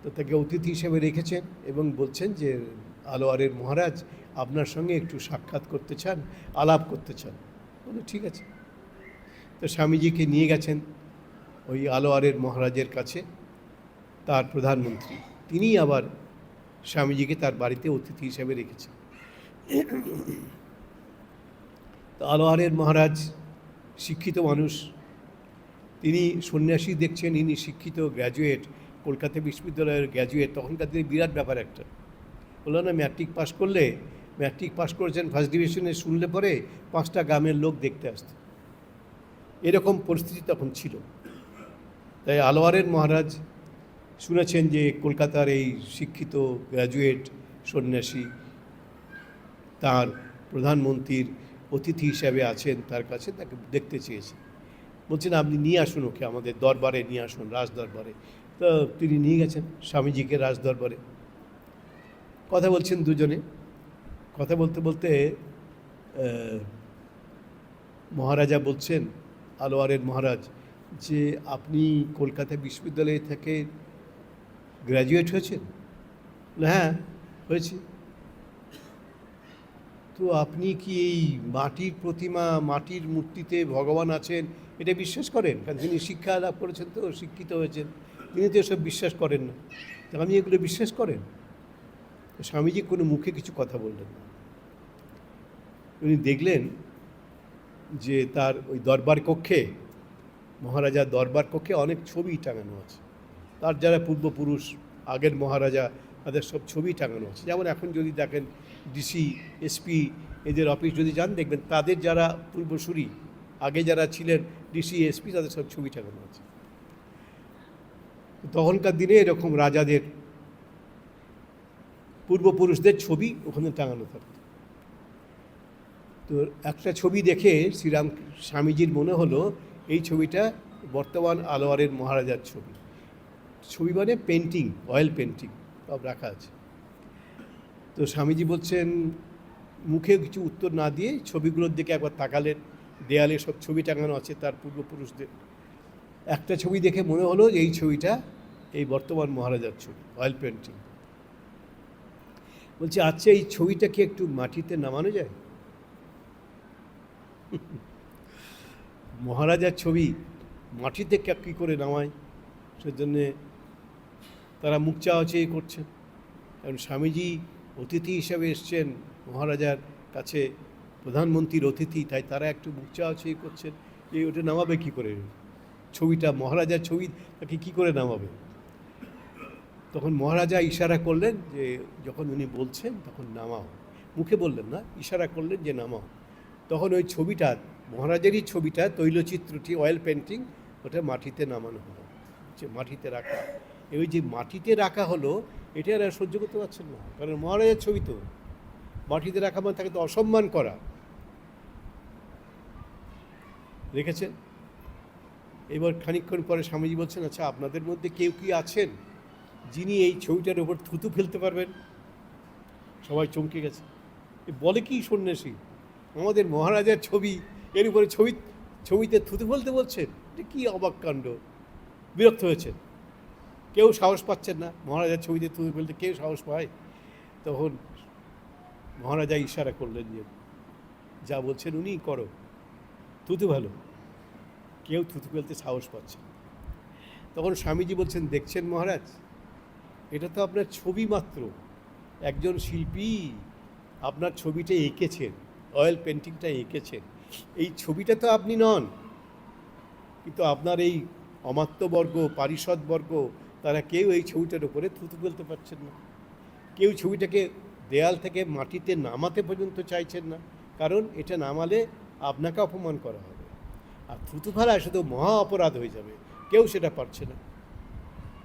[SPEAKER 1] তো তাকে অতিথি হিসেবে রেখেছেন এবং বলছেন যে আলোয়ারের মহারাজ আপনার সঙ্গে একটু সাক্ষাৎ করতে চান, আলাপ করতে চান। বলে ঠিক আছে। তো স্বামীজিকে নিয়ে গেছেন ওই আলোয়ারের মহারাজের কাছে তার প্রধানমন্ত্রী, তিনি আবার স্বামীজিকে তার বাড়িতে অতিথি হিসেবে রেখেছেন। তো আলোয়ারের মহারাজ শিক্ষিত মানুষ, তিনি সন্ন্যাসী দেখছেন, ইনি শিক্ষিত গ্র্যাজুয়েট, কলকাতা বিশ্ববিদ্যালয়ের গ্র্যাজুয়েট। তখনকার দিনে বিরাট ব্যাপার একটা, বললো না ম্যাট্রিক পাস করেছেন ফার্স্ট ডিভিশনে, শুনলে পরে 5টা গ্রামের লোক দেখতে আসতো, এরকম পরিস্থিতি তখন ছিল। তাই আলোয়ারের মহারাজ শুনেছেন যে কলকাতার এই শিক্ষিত গ্র্যাজুয়েট সন্ন্যাসী তার প্রধানমন্ত্রীর অতিথি হিসাবে আছেন, তার কাছে তাকে দেখতে চেয়েছেন। বলছেন আপনি নিয়ে আসুন ওকে আমাদের দরবারে নিয়ে আসুন, রাজ দরবারে। তো তিনি নিয়ে গেছেন স্বামীজিকে রাজ দরবারে। কথা বলছেন দুজনে, কথা বলতে বলতে মহারাজা বলছেন, আলোয়ারের মহারাজ, যে আপনি কলকাতা বিশ্ববিদ্যালয় থেকে গ্র্যাজুয়েট হয়েছেন? হ্যাঁ হয়েছি। তো আপনি কি এই মাটির প্রতিমা, মাটির মূর্তিতে ভগবান আছেন এটা বিশ্বাস করেন? কারণ তিনি শিক্ষা লাভ করেছেন, তো শিক্ষিত হয়েছেন, তিনি তো এসব বিশ্বাস করেন না। তো আপনি এগুলো বিশ্বাস করেন? স্বামীজি কোনো মুখে কিছু কথা বললেন না। উনি দেখলেন যে তার ওই দরবার কক্ষে, মহারাজার দরবার কক্ষে অনেক ছবি টাঙানো আছে, তার যারা পূর্বপুরুষ, আগের মহারাজা, তাদের সব ছবি টাঙানো আছে। যেমন এখন যদি দেখেন ডিসি, এসপি এদের অফিস যদি যান, দেখবেন তাদের যারা পূর্বসূরি, আগে যারা ছিলেন ডিসি, এসপি, তাদের সব ছবি টাঙানো আছে। তখনকার দিনে এরকম রাজাদের পূর্বপুরুষদের ছবি ওখানে টাঙানো থাকত। তো একটা ছবি দেখে স্বামীজির মনে হলো এই ছবিটা বর্তমান আলোয়ারের মহারাজার ছবি। ছবি মানে পেন্টিং, অয়েল পেন্টিং সব রাখা আছে। তো স্বামীজি বলছেন, মুখে কিছু উত্তর না দিয়ে ছবিগুলোর দিকে একবার তাকালেন। দেয়ালে সব ছবি টাঙানো আছে তার পূর্বপুরুষদের। একটা ছবি দেখে মনে হলো যে এই ছবিটা এই বর্তমান মহারাজার ছবি, অয়েল পেন্টিং। বলছে আচ্ছা এই ছবিটা কি একটু মাটিতে নামানো যায়? মহারাজার ছবি মাটিতে কী করে নামায়? সেজন্যে তারা মুখ চাওয়াচাই করছেন। কারণ স্বামীজি অতিথি হিসাবে এসছেন মহারাজার কাছে, প্রধানমন্ত্রীর অতিথি, তাই তারা একটু মুখ চাওয়াচাই করছেন যে ওটা নামাবে কী করে, ছবিটা মহারাজার ছবি, তাকে কী করে নামাবে? তখন মহারাজা ইশারা করলেন যে যখন উনি বলছেন তখন নামাও, মুখে বললেন না, ইশারা করলেন যে নামাও। তখন ওই ছবিটা, মহারাজেরই ছবিটা, তৈলচিত্রটি, অয়েল পেন্টিং, ওটা মাটিতে নামানো হলো, যে মাটিতে রাখা। ওই যে মাটিতে রাখা হলো, এটা আর সহ্য করতে পারছেন না, কারণ মহারাজের ছবি তো মাটিতে রাখা মানে তাকে তো অসম্মান করা। রেখেছেন। এবার খানিকক্ষণ পরে স্বামীজি বলছেন, আচ্ছা আপনাদের মধ্যে কেউ কি আছেন যিনি এই ছবিটার ওপর থুতু ফেলতে পারবেন? সবাই চমকে গেছে। বলে কি সন্ন্যাসী, আমাদের মহারাজার ছবি, এর উপরে ছবিতে থুতু ফেলতে বলছেন? এটা কী অবাক কাণ্ড! বিরক্ত হয়েছেন, কেউ সাহস পাচ্ছেন না মহারাজার ছবিতে থুতু ফেলতে, কেউ সাহস পায়? তখন মহারাজা ইশারা করলেন যে যা বলছেন উনি করো, থুতু ফেলো। কেউ থুতু ফেলতে সাহস পাচ্ছে না। তখন স্বামীজি বলছেন, দেখছেন মহারাজ, এটা তো আপনার ছবি মাত্র, একজন শিল্পী আপনার ছবিটা এঁকেছেন, অয়েল পেন্টিংটা এঁকেছেন, এই ছবিটা তো আপনি নন। কিন্তু আপনার এই অমাত্যবর্গ, পারিষদবর্গ, তারা কেউ এই ছবিটার উপরে থুতু ফেলতে পারছেন না, কেউ ছবিটাকে দেয়াল থেকে মাটিতে নামাতে পর্যন্ত চাইছেন না, কারণ এটা নামালে আপনাকে অপমান করা হবে, আর থুতু ফেলা শুধু মহা অপরাধ হয়ে যাবে, কেউ সেটা পারছে না।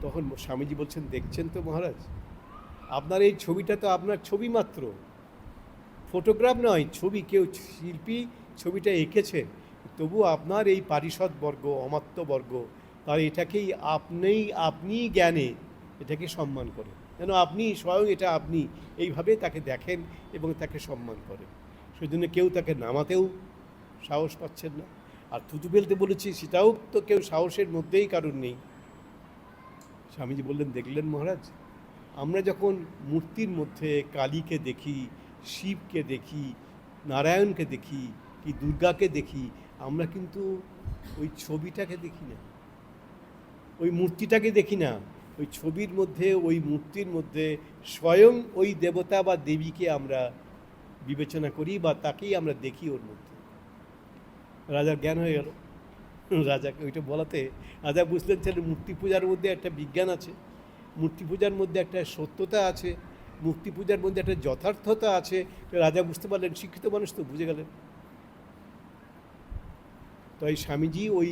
[SPEAKER 1] তখন স্বামীজি বলছেন, দেখছেন তো মহারাজ, আপনার এই ছবিটা তো আপনার ছবি মাত্র, ফটোগ্রাফ নয়, ছবি, কেউ শিল্পী ছবিটা এঁকেছে, তবু আপনার এই পারিষদবর্গ, অমাত্যবর্গ, তার এটাকেই আপনি জ্ঞানে এটাকে সম্মান করেন, যেন আপনি স্বয়ং এটা আপনি এইভাবে তাকে দেখেন এবং তাকে সম্মান করেন। সেজন্য কেউ তাকে নামাতেও সাহস পাচ্ছেন না, আর থুতু ফেলতে বলেছি সেটাও তো কেউ সাহসের মধ্যেই কারণ নেই। স্বামীজি বললেন, দেখলেন মহারাজ, আমরা যখন মূর্তির মধ্যে কালীকে দেখি, শিবকে দেখি, নারায়ণকে দেখি, কি দুর্গাকে দেখি, আমরা কিন্তু ওই ছবিটাকে দেখি না, ওই মূর্তিটাকে দেখি না, ওই ছবির মধ্যে, ওই মূর্তির মধ্যে স্বয়ং ওই দেবতা বা দেবীকে আমরা বিবেচনা করি বা তাকেই আমরা দেখি ওর মধ্যে। রাজার জ্ঞান হয়ে গেল। রাজাকে ওইটা বলাতে রাজা বুঝলেন যে মূর্তি পূজার মধ্যে একটা বিজ্ঞান আছে, মূর্তি পূজার মধ্যে একটা সত্যতা আছে, মূর্তি পূজার মধ্যে একটা যথার্থতা আছে। রাজা বুঝতে পারলেন, শিক্ষিত মানুষ তো বুঝে গেলেন। তো এই স্বামীজি ওই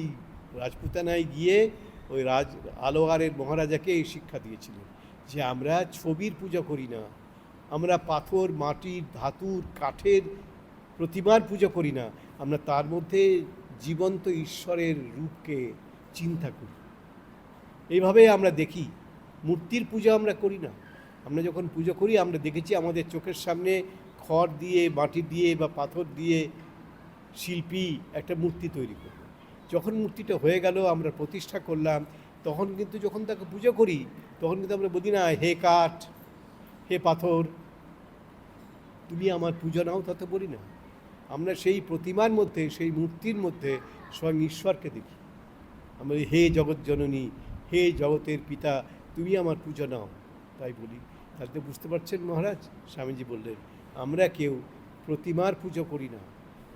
[SPEAKER 1] রাজপুতানায় গিয়ে ওই আলোয়ারের মহারাজাকে এই শিক্ষা দিয়েছিলেন যে আমরা ছবির পূজা করি না, আমরা পাথর, মাটির, ধাতুর, কাঠের প্রতিমার পূজা করি না, আমরা তার মধ্যে জীবন্ত ঈশ্বরের রূপকে চিন্তা করি। এইভাবে আমরা দেখি। মূর্তির পূজা আমরা করি না। আমরা যখন পুজো করি আমরা দেখেছি আমাদের চোখের সামনে খড় দিয়ে, মাটি দিয়ে বা পাথর দিয়ে শিল্পী একটা মূর্তি তৈরি করল। যখন মূর্তিটা হয়ে গেল, আমরা প্রতিষ্ঠা করলাম, তখন কিন্তু যখন তাকে পুজো করি তখন কিন্তু আমরা বলি না হে কাঠ, হে পাথর, তুমি আমার পূজা নাও, তা তো বলি না। আমরা সেই প্রতিমার মধ্যে, সেই মূর্তির মধ্যে স্বয়ং ঈশ্বরকে দেখি। আমরা হে জগৎ জননী, হে জগতের পিতা, তুমি আমার পূজা নাও, তাই বলি। তাহলে বুঝতে পারছেন মহারাজ, স্বামীজি বললেন আমরা কেউ প্রতিমার পুজো করি না,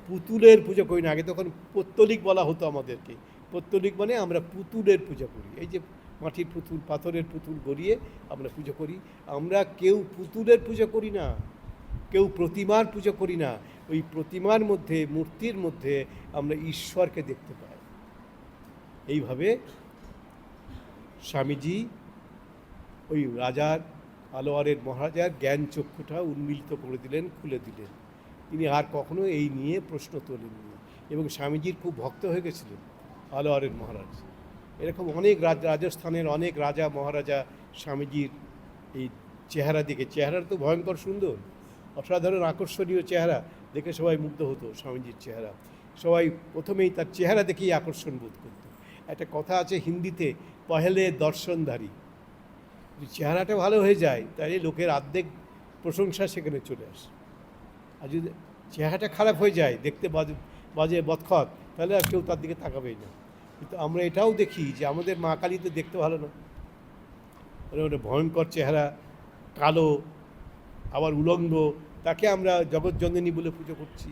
[SPEAKER 1] পুতুলের পুজো করি না। আগে তখন পৌত্তলিক বলা হতো আমাদেরকে। পৌত্তলিক মানে আমরা পুতুলের পূজা করি। এই যে মাটির পুতুল, পাথরের পুতুল গড়িয়ে আমরা পুজো করি। আমরা কেউ পুতুলের পুজো করি না, কেউ প্রতিমার পুজো করি না। ওই প্রতিমার মধ্যে, মূর্তির মধ্যে আমরা ঈশ্বরকে দেখতে পাই। এইভাবে স্বামীজি ওই রাজার, আলোয়ারের মহারাজার জ্ঞান চক্ষুটা উন্মিলিত করে দিলেন, খুলে দিলেন। তিনি আর কখনো এই নিয়ে প্রশ্ন তোলেননি এবং স্বামীজির খুব ভক্ত হয়ে গেছিলেন আলোয়ারের মহারাজ। এরকম অনেক রাজস্থানের অনেক রাজা মহারাজা স্বামীজির এই চেহারা দেখে, চেহারা তো ভয়ঙ্কর সুন্দর, অসাধারণ আকর্ষণীয় চেহারা দেখে সবাই মুগ্ধ হতো। স্বামীজির চেহারা সবাই প্রথমেই তার চেহারা দেখেই আকর্ষণ বোধ করত। একটা কথা আছে হিন্দিতে, পহেলে দর্শনধারী। যদি চেহারাটা ভালো হয়ে যায় তাহলে লোকের অর্ধেক প্রশংসা সেখানে চলে আসে। আর যদি চেহারাটা খারাপ হয়ে যায়, দেখতে বাজে বদখত, তাহলে আর কেউ তার দিকে তাকাবেই না। কিন্তু আমরা এটাও দেখি যে আমাদের মা কালী তো দেখতে ভালো না, ওটা ভয়ঙ্কর চেহারা, কালো, আবার উলঙ্গ, তাকে আমরা জগৎজননী বলে পুজো করছি,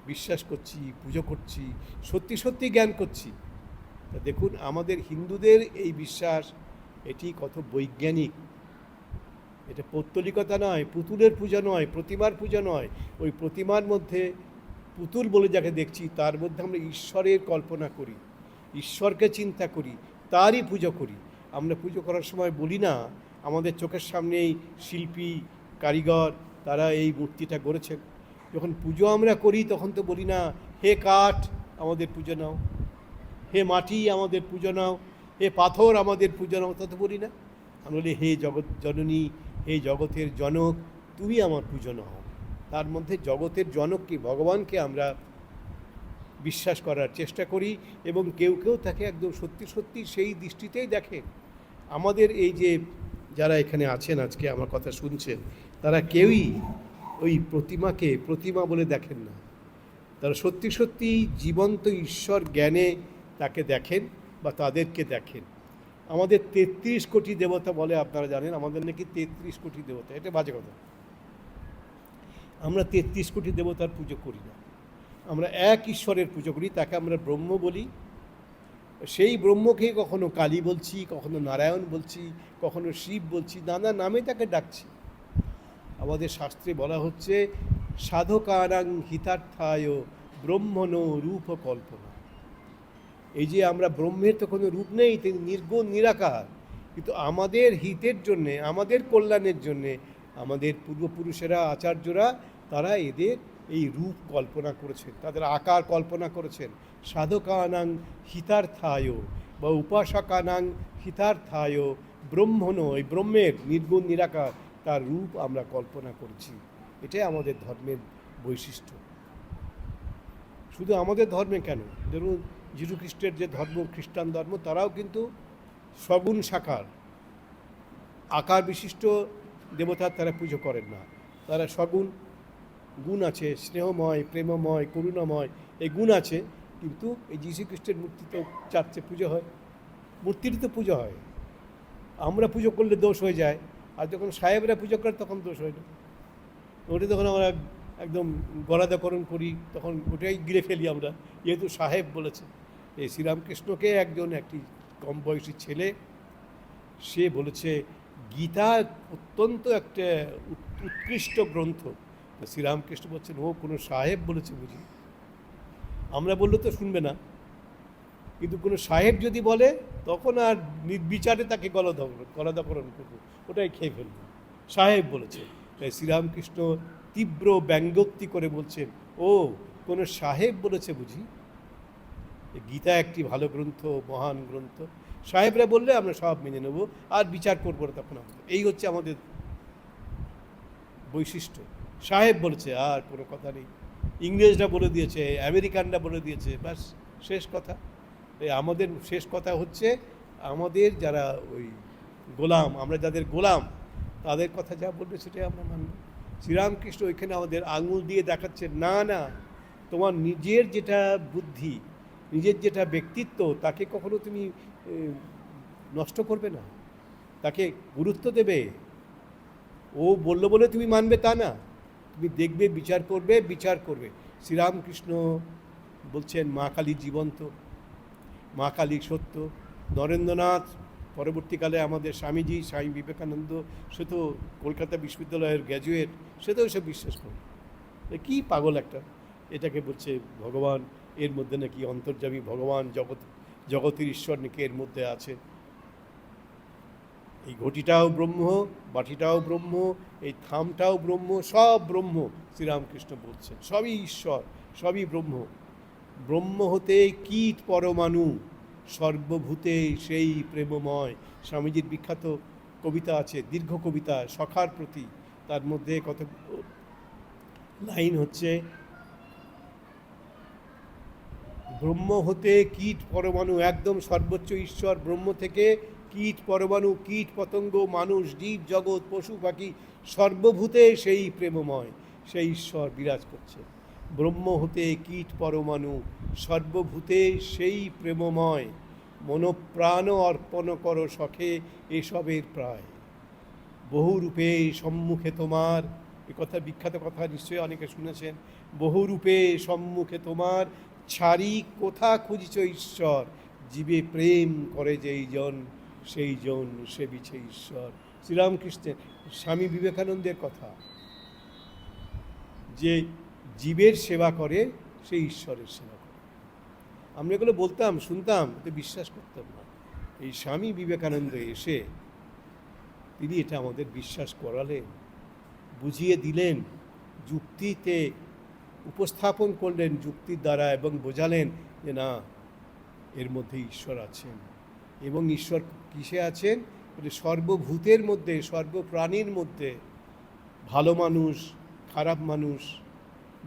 [SPEAKER 1] বিশ্বাস করছি, পুজো করছি, সত্যি সত্যি জ্ঞান করছি। তা দেখুন আমাদের হিন্দুদের এই বিশ্বাস, এটি কত বৈজ্ঞানিক। এটা পৌত্তলিকতা নয়, পুতুলের পূজা নয়, প্রতিমার পূজা নয়। ওই প্রতিমার মধ্যে, পুতুল বলে যাকে দেখছি, তার মধ্যে আমরা ঈশ্বরের কল্পনা করি, ঈশ্বরকে চিন্তা করি, তারই পুজো করি। আমরা পুজো করার সময় বলি না আমাদের চোখের সামনেই শিল্পী, কারিগর, তারা এই মূর্তিটা গড়েছেন। যখন পুজো আমরা করি তখন তো বলি না হে কাঠ আমাদের পুজো নাও, হে মাটি আমাদের পুজো নাও, হে পাথর আমাদের পুজো নাও, তা তো বলি না। আমরা বলি হে জগৎ জননী, হে জগতের জনক, তুমি আমার পুজো নাও। তার মধ্যে জগতের জনককে, ভগবানকে আমরা বিশ্বাস করার চেষ্টা করি এবং কেউ কেউ তাকে একদম সত্যি সত্যি সেই দৃষ্টিতেই দেখেন। আমাদের এই যে যারা এখানে আছেন আজকে আমার কথা শুনছেন, তারা কেউই ওই প্রতিমাকে প্রতিমা বলে দেখেন না। তারা সত্যি সত্যি জীবন্ত ঈশ্বর জ্ঞানে তাকে দেখেন বা তাদেরকে দেখেন। আমাদের ৩৩ কোটি দেবতা বলে, আপনারা জানেন আমাদের নাকি ৩৩ কোটি দেবতা। এটা বাজে কথা। আমরা ৩৩ কোটি দেবতার পুজো করি না, আমরা এক ঈশ্বরের পুজো করি, তাকে আমরা ব্রহ্ম বলি। সেই ব্রহ্মকে কখনো কালী বলছি, কখনো নারায়ণ বলছি, কখনো শিব বলছি, নানা নামে তাকে ডাকছি। আমাদের শাস্ত্রে বলা হচ্ছে সাধকানাং হিতার্থায় ব্রহ্মণ রূপ কল্পনা। এই যে আমরা ব্রহ্মের তো কোনো রূপ নেই, তিনি নির্গুণ নিরাকার, কিন্তু আমাদের হিতের জন্যে, আমাদের কল্যাণের জন্যে আমাদের পূর্বপুরুষেরা, আচার্যরা, তারা এদের এই রূপ কল্পনা করেছেন, তাদের আকার কল্পনা করেছেন। সাধকানাং হিতার্থায় বা উপাসকানাং হিতার্থায় ব্রহ্মণ, এই ব্রহ্মের নির্গুণ নিরাকার তার রূপ আমরা কল্পনা করছি। এটাই আমাদের ধর্মের বৈশিষ্ট্য। শুধু আমাদের ধর্মে কেন, ধরুন যীশু খ্রিস্টের যে ধর্ম, খ্রিস্টান ধর্ম, তারাও কিন্তু সগুণ সাকার, আকার বিশিষ্ট দেবতার তারা পুজো করেন না। তারা সগুণ, গুণ আছে, স্নেহময়, প্রেমময়, করুণাময়, এই গুণ আছে, কিন্তু এই যীশু খ্রিস্টের মূর্তি তো চার্চে পুজো হয়। মূর্তিরই তো পুজো হয়। আমরা পুজো করলে দোষ হয়ে যায়, আর যখন সাহেবরা পুজো করে তখন দোষ হয় না। ওটা তখন আমরা একদম গলাদাকরণ করি, তখন ওটাই গিলে ফেলি আমরা, যেহেতু সাহেব বলেছে। এই শ্রীরামকৃষ্ণকে একটি কম বয়সী ছেলে, সে বলেছে গীতা অত্যন্ত একটা উৎকৃষ্ট গ্রন্থ। তো শ্রীরামকৃষ্ণ বলছেন ও কোনো সাহেব বলেছে বুঝি? আমরা বললে তো শুনবে না, কিন্তু কোনো সাহেব যদি বলে তখন আর নির্বিচারে তাকে গলাদাকরণ করবো, ওটাই খেয়ে ফেলবো। সাহেব বলেছে, তাই শ্রীরামকৃষ্ণ তীব্র ব্যঙ্গোক্তি করে বলছেন ও কোনো সাহেব বলেছে বুঝি? গীতা একটি ভালো গ্রন্থ, মহান গ্রন্থ। সাহেবরা বললে আমরা সব মেনে নেব, আর বিচার করবো না তখন আমাদের। এই হচ্ছে আমাদের বৈশিষ্ট্য। সাহেব বলেছে, আর কোনো কথা নেই। ইংরেজরা বলে দিয়েছে, আমেরিকানরা বলে দিয়েছে, ব্যাস শেষ কথা। আমাদের শেষ কথা হচ্ছে আমাদের যারা ওই গোলাম, আমরা যাদের গোলাম, তাদের কথা যা বলবে সেটাই আমরা মানব। শ্রীরামকৃষ্ণ ওইখানে আমাদের আঙুল দিয়ে দেখাচ্ছে, না না, তোমার নিজের যেটা বুদ্ধি, নিজের যেটা ব্যক্তিত্ব, তাকে কখনো তুমি নষ্ট করবে না, তাকে গুরুত্ব দেবে। ও বললো বলে তুমি মানবে তা না, তুমি দেখবে, বিচার করবে। শ্রীরামকৃষ্ণ বলছেন মা কালী জীবন্ত, মা কালী সত্য। নরেন্দ্রনাথ, পরবর্তীকালে আমাদের স্বামীজি, স্বামী বিবেকানন্দ, সে তো কলকাতা বিশ্ববিদ্যালয়ের গ্র্যাজুয়েট, সে তো ওইসব বিশ্বাস করে। কী পাগল একটা, এটাকে বলছে ভগবান, এর মধ্যে নাকি অন্তর্যামী ভগবান, জগতের ঈশ্বর নাকি এর মধ্যে আছে। এই ঘটিটাও ব্রহ্ম, বাটিটাও ব্রহ্ম, এই থামটাও ব্রহ্ম, সব ব্রহ্ম। শ্রীরামকৃষ্ণ বলছেন সবই ঈশ্বর, সবই ব্রহ্ম। ব্রহ্ম হতে কীট পরমাণু, সর্বভূতে সেই প্রেমময়। স্বামীজির বিখ্যাত কবিতা আছে, দীর্ঘ কবিতা সখার প্রতি, তার মধ্যে কত লাইন হচ্ছে, ব্রহ্ম হতে কীট পরমাণু, একদম সর্বোচ্চ ঈশ্বর ব্রহ্ম থেকে কীট পরমাণু, কীট পতঙ্গ, মানুষ, জীব জগৎ, পশু পাখি, সর্বভূতে সেই প্রেমময়, সেই ঈশ্বর বিরাজ করছে। ব্রহ্ম হতে কীট পরমাণু, সর্বভূতে সেই প্রেমময়, মনোপ্রাণ অর্পণ কর সখে এসবের প্রায়। বহুরূপে সম্মুখে তোমার, এ কথা বিখ্যাত কথা, নিশ্চয়ই অনেকে শুনেছেন। বহুরূপে সম্মুখে তোমার, ছাড়ি কোথা খুঁজিছ ঈশ্বর, জীবে প্রেম করে যেই জন, সেই জন সেবিছে ঈশ্বর। শ্রীরামকৃষ্ণের, স্বামী বিবেকানন্দের কথা, যে জীবের সেবা করে সেই ঈশ্বরের সেবা করে। আমরা এগুলো বলতাম, শুনতাম, তো বিশ্বাস করতাম না। এই স্বামী বিবেকানন্দ এসে তিনি এটা আমাদের বিশ্বাস করালেন, বুঝিয়ে দিলেন, যুক্তিতে উপস্থাপন করলেন, যুক্তির দ্বারা, এবং বোঝালেন যে না, এর মধ্যে ঈশ্বর আছেন। এবং ঈশ্বর কিসে আছেন? সর্বভূতের মধ্যে, সর্বপ্রাণীর মধ্যে। ভালো মানুষ, খারাপ মানুষ,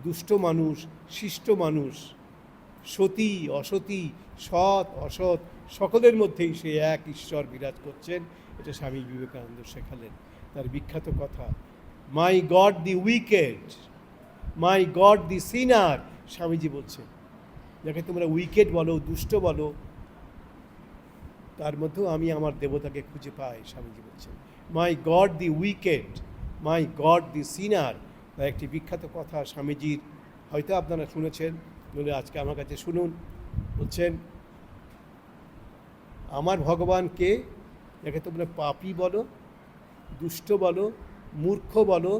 [SPEAKER 1] দুষ্ট মানুষ, শিষ্ট মানুষ, সতী অসতী, সৎ অসৎ, সকলের মধ্যেই সে এক ঈশ্বর বিরাজ করছেন। এটা স্বামী বিবেকানন্দ শেখালেন, তার বিখ্যাত কথা, মাই গড দি উইকেড, মাই গড দি সিনার। স্বামীজি বলছেন, যাকে তোমরা উইকেড বলো, দুষ্ট বলো, তার মধ্যেও আমি আমার দেবতাকে খুঁজে পাই। স্বামীজি বলছেন মাই গড দি উইকেড, মাই গড দি সিনার। তার একটি বিখ্যাত কথা স্বামীজির, হয়তো আপনারা শুনেছেন, বলে আজকে আমার কাছে শুনুন। বলছেন, আমার ভগবানকে, যাকে তোমরা পাপী বলো, দুষ্ট বলো, মূর্খ বলো,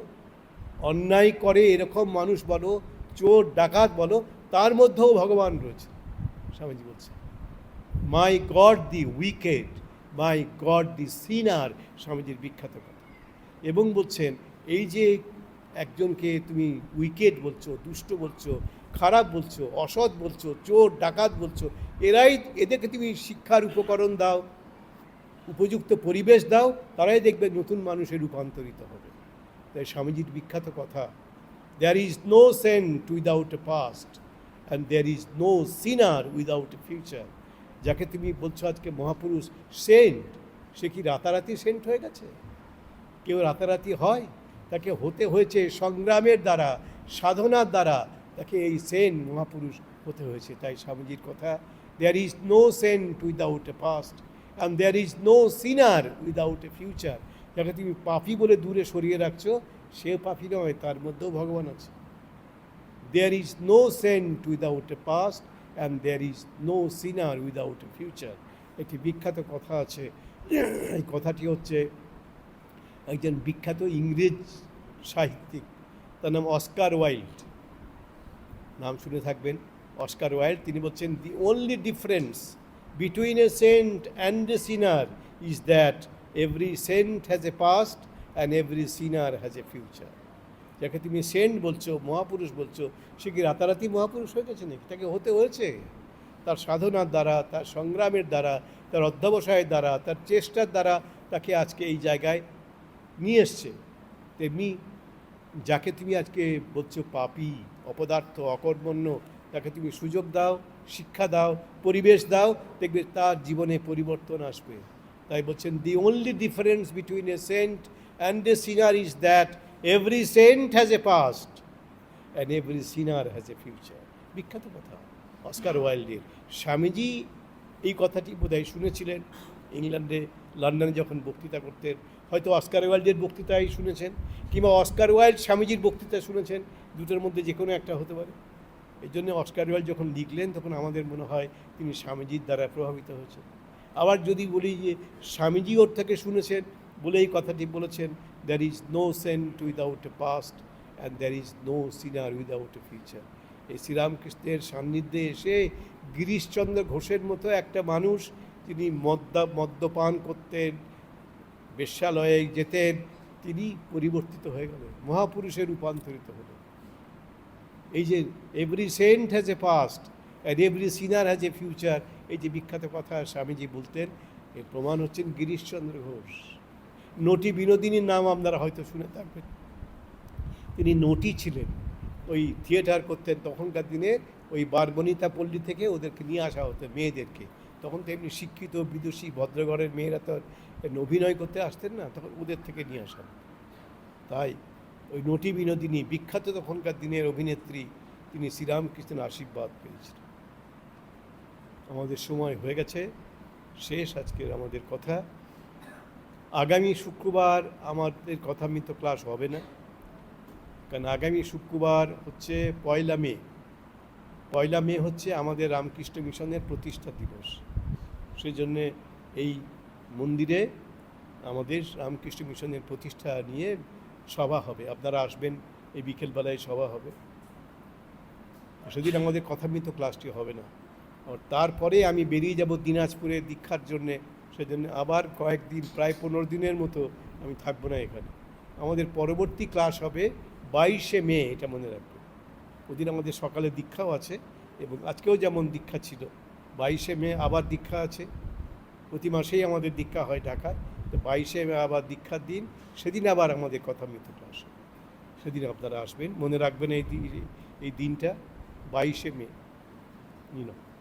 [SPEAKER 1] অন্যায় করে এরকম মানুষ বলো, চোর ডাকাত বলো, তার মধ্যেও ভগবান রয়েছে। স্বামীজি বলছে মাই গড দি উইকেড, মাই গড দি সিনার, স্বামীজির বিখ্যাত কথা। এবং বলছেন, এই যে একজনকে তুমি উইকেড বলছো, দুষ্ট বলছো, খারাপ বলছো, অসৎ বলছো, চোর ডাকাত বলছো, এদেরকে তুমি শিক্ষার উপকরণ দাও, উপযুক্ত পরিবেশ দাও, তারাই দেখবে নতুন মানুষে রূপান্তরিত হবে। তাই স্বামীজির বিখ্যাত কথা, there is no saint without a past and there is no sinner without a future. যাকে তুমি বলছো আজকে মহাপুরুষ, সেন্ট, সে কি রাতারাতি সেন্ট হয়ে গেছে? কেউ রাতারাতি হয়? তাকে হতে হয়েছে সংগ্রামের দ্বারা, সাধনার দ্বারা, তাকে এই সেন্ট মহাপুরুষ হতে হয়েছে। তাই স্বামীজির কথা, there is no saint without a past and there is no sinner without a future. যাকে তুমি পাপী বলে দূরে সরিয়ে রাখছো, সে পাপী নয়, তার মধ্যেও ভগবান আছে। There is no saint without a past and there is no sinner without a future. একটি বিখ্যাত কথা আছে, এই কথাটি হচ্ছে একজন বিখ্যাত ইংরেজ সাহিত্যিক, তার নাম অস্কার ওয়াইল্ড, নাম শুনে থাকবেন। অস্কার ওয়াইল্ড তিনি বলছেন, the only difference between a saint and a sinner is that every saint has a past and every sinner has a future. যাকে তুমি সেন্ট বলছো, মহাপুরুষ বলছো, সে কি রাতারাতি মহাপুরুষ হয়ে গেছে নাকি? তাকে হতে হয়েছে তার সাধনার দ্বারা, তার সংগ্রামের দ্বারা, তার অধ্যবসায়ের দ্বারা, তার চেষ্টার দ্বারা তাকে আজকে এই জায়গায় নিয়ে এসছে। তেমনি যাকে তুমি আজকে বলছো পাপী, অপদার্থ, অকর্মণ্য, তাকে তুমি সুযোগ দাও, শিক্ষা দাও, পরিবেশ দাও, দেখবে তার জীবনে পরিবর্তন আসবে। তাই বলছেন, the only difference between a saint and a sinner is that every saint has a past and every sinner has a future. বিখ্যাত কথা অস্কার ওয়াইল্ডের। স্বামীজি এই কথাটি বোধহয় শুনেছিলেন ইংল্যান্ডে, লন্ডনে যখন বক্তৃতা করতেন। হয়তো অস্কার ওয়াইল্ডের বক্তৃতাই শুনেছেন, কিংবা অস্কার ওয়াইল্ড স্বামীজির বক্তৃতা শুনেছেন, দুটোর মধ্যে যে কোনো একটা হতে পারে। এই জন্য অস্কার ওয়াইল্ড যখন লিখলেন তখন আমাদের মনে হয় তিনি স্বামীজির দ্বারা প্রভাবিত হয়েছেন। আবার যদি বলি যে স্বামীজি ওর থেকে শুনেছেন বলে এই কথাটি বলেছেন, there is no saint without a past and there is no sinner without a future. এই শ্রীরামকৃষ্ণের সান্নিধ্যে এসে গিরিশচন্দ্র ঘোষের মতো একটা মানুষ, তিনি মদ্যপান করতেন, বেশ্যালয়ে যেতেন, তিনি পরিবর্তিত হয়ে গেলেন, মহাপুরুষে রূপান্তরিত হলেন। এই যে every saint has a past and every sinner has a future, এই যে বিখ্যাত কথা স্বামীজি বলতেন, এর প্রমাণ হচ্ছেন গিরিশচন্দ্র ঘোষ। নটি বিনোদিনীর নাম আপনারা হয়তো শুনে থাকবেন। তিনি নটি ছিলেন, ওই থিয়েটার করতেন তখনকার দিনে। ওই বারবনিতা পল্লী থেকে ওদেরকে নিয়ে আসা হতো, মেয়েদেরকে। তখন তো এমনি শিক্ষিত বিদুষী ভদ্রঘরের মেয়েরা তো অভিনয় করতে আসতেন না, তখন ওদের থেকে নিয়ে আসা। তাই ওই নটি বিনোদিনী বিখ্যাত তখনকার দিনের অভিনেত্রী, তিনি শ্রীরামকৃষ্ণের আশীর্বাদ পেয়েছিলেন। আমাদের সময় হয়ে গেছে, শেষ আজকের আমাদের কথা। আগামী শুক্রবার আমাদের কথামৃত ক্লাস হবে না, কারণ আগামী শুক্রবার হচ্ছে 1 মে। 1 মে হচ্ছে আমাদের রামকৃষ্ণ মিশনের প্রতিষ্ঠা দিবস। সেই জন্যে এই মন্দিরে আমাদের রামকৃষ্ণ মিশনের প্রতিষ্ঠা নিয়ে সভা হবে, আপনারা আসবেন, এই বিকেলবেলায় সভা হবে। সেদিন আমাদের কথামৃত ক্লাসটি হবে না। আর তারপরে আমি বেরিয়ে যাব দিনাজপুরে দীক্ষার জন্যে। সেজন্য আবার কয়েকদিন, প্রায় 15 দিনের মতো আমি থাকবো না এখানে। আমাদের পরবর্তী ক্লাস হবে 22 মে, এটা মনে রাখবেন। ওদিন আমাদের সকালে দীক্ষাও আছে, এবং আজকেও যেমন দীক্ষা ছিল, 22 মে আবার দীক্ষা আছে। প্রতি মাসেই আমাদের দীক্ষা হয় ঢাকায়। তো 22 মে আবার দীক্ষার দিন, সেদিন আবার আমাদের কথামৃত ক্লাস হবে। সেদিন আপনারা আসবেন, মনে রাখবেন এই দিনটা 22 মে।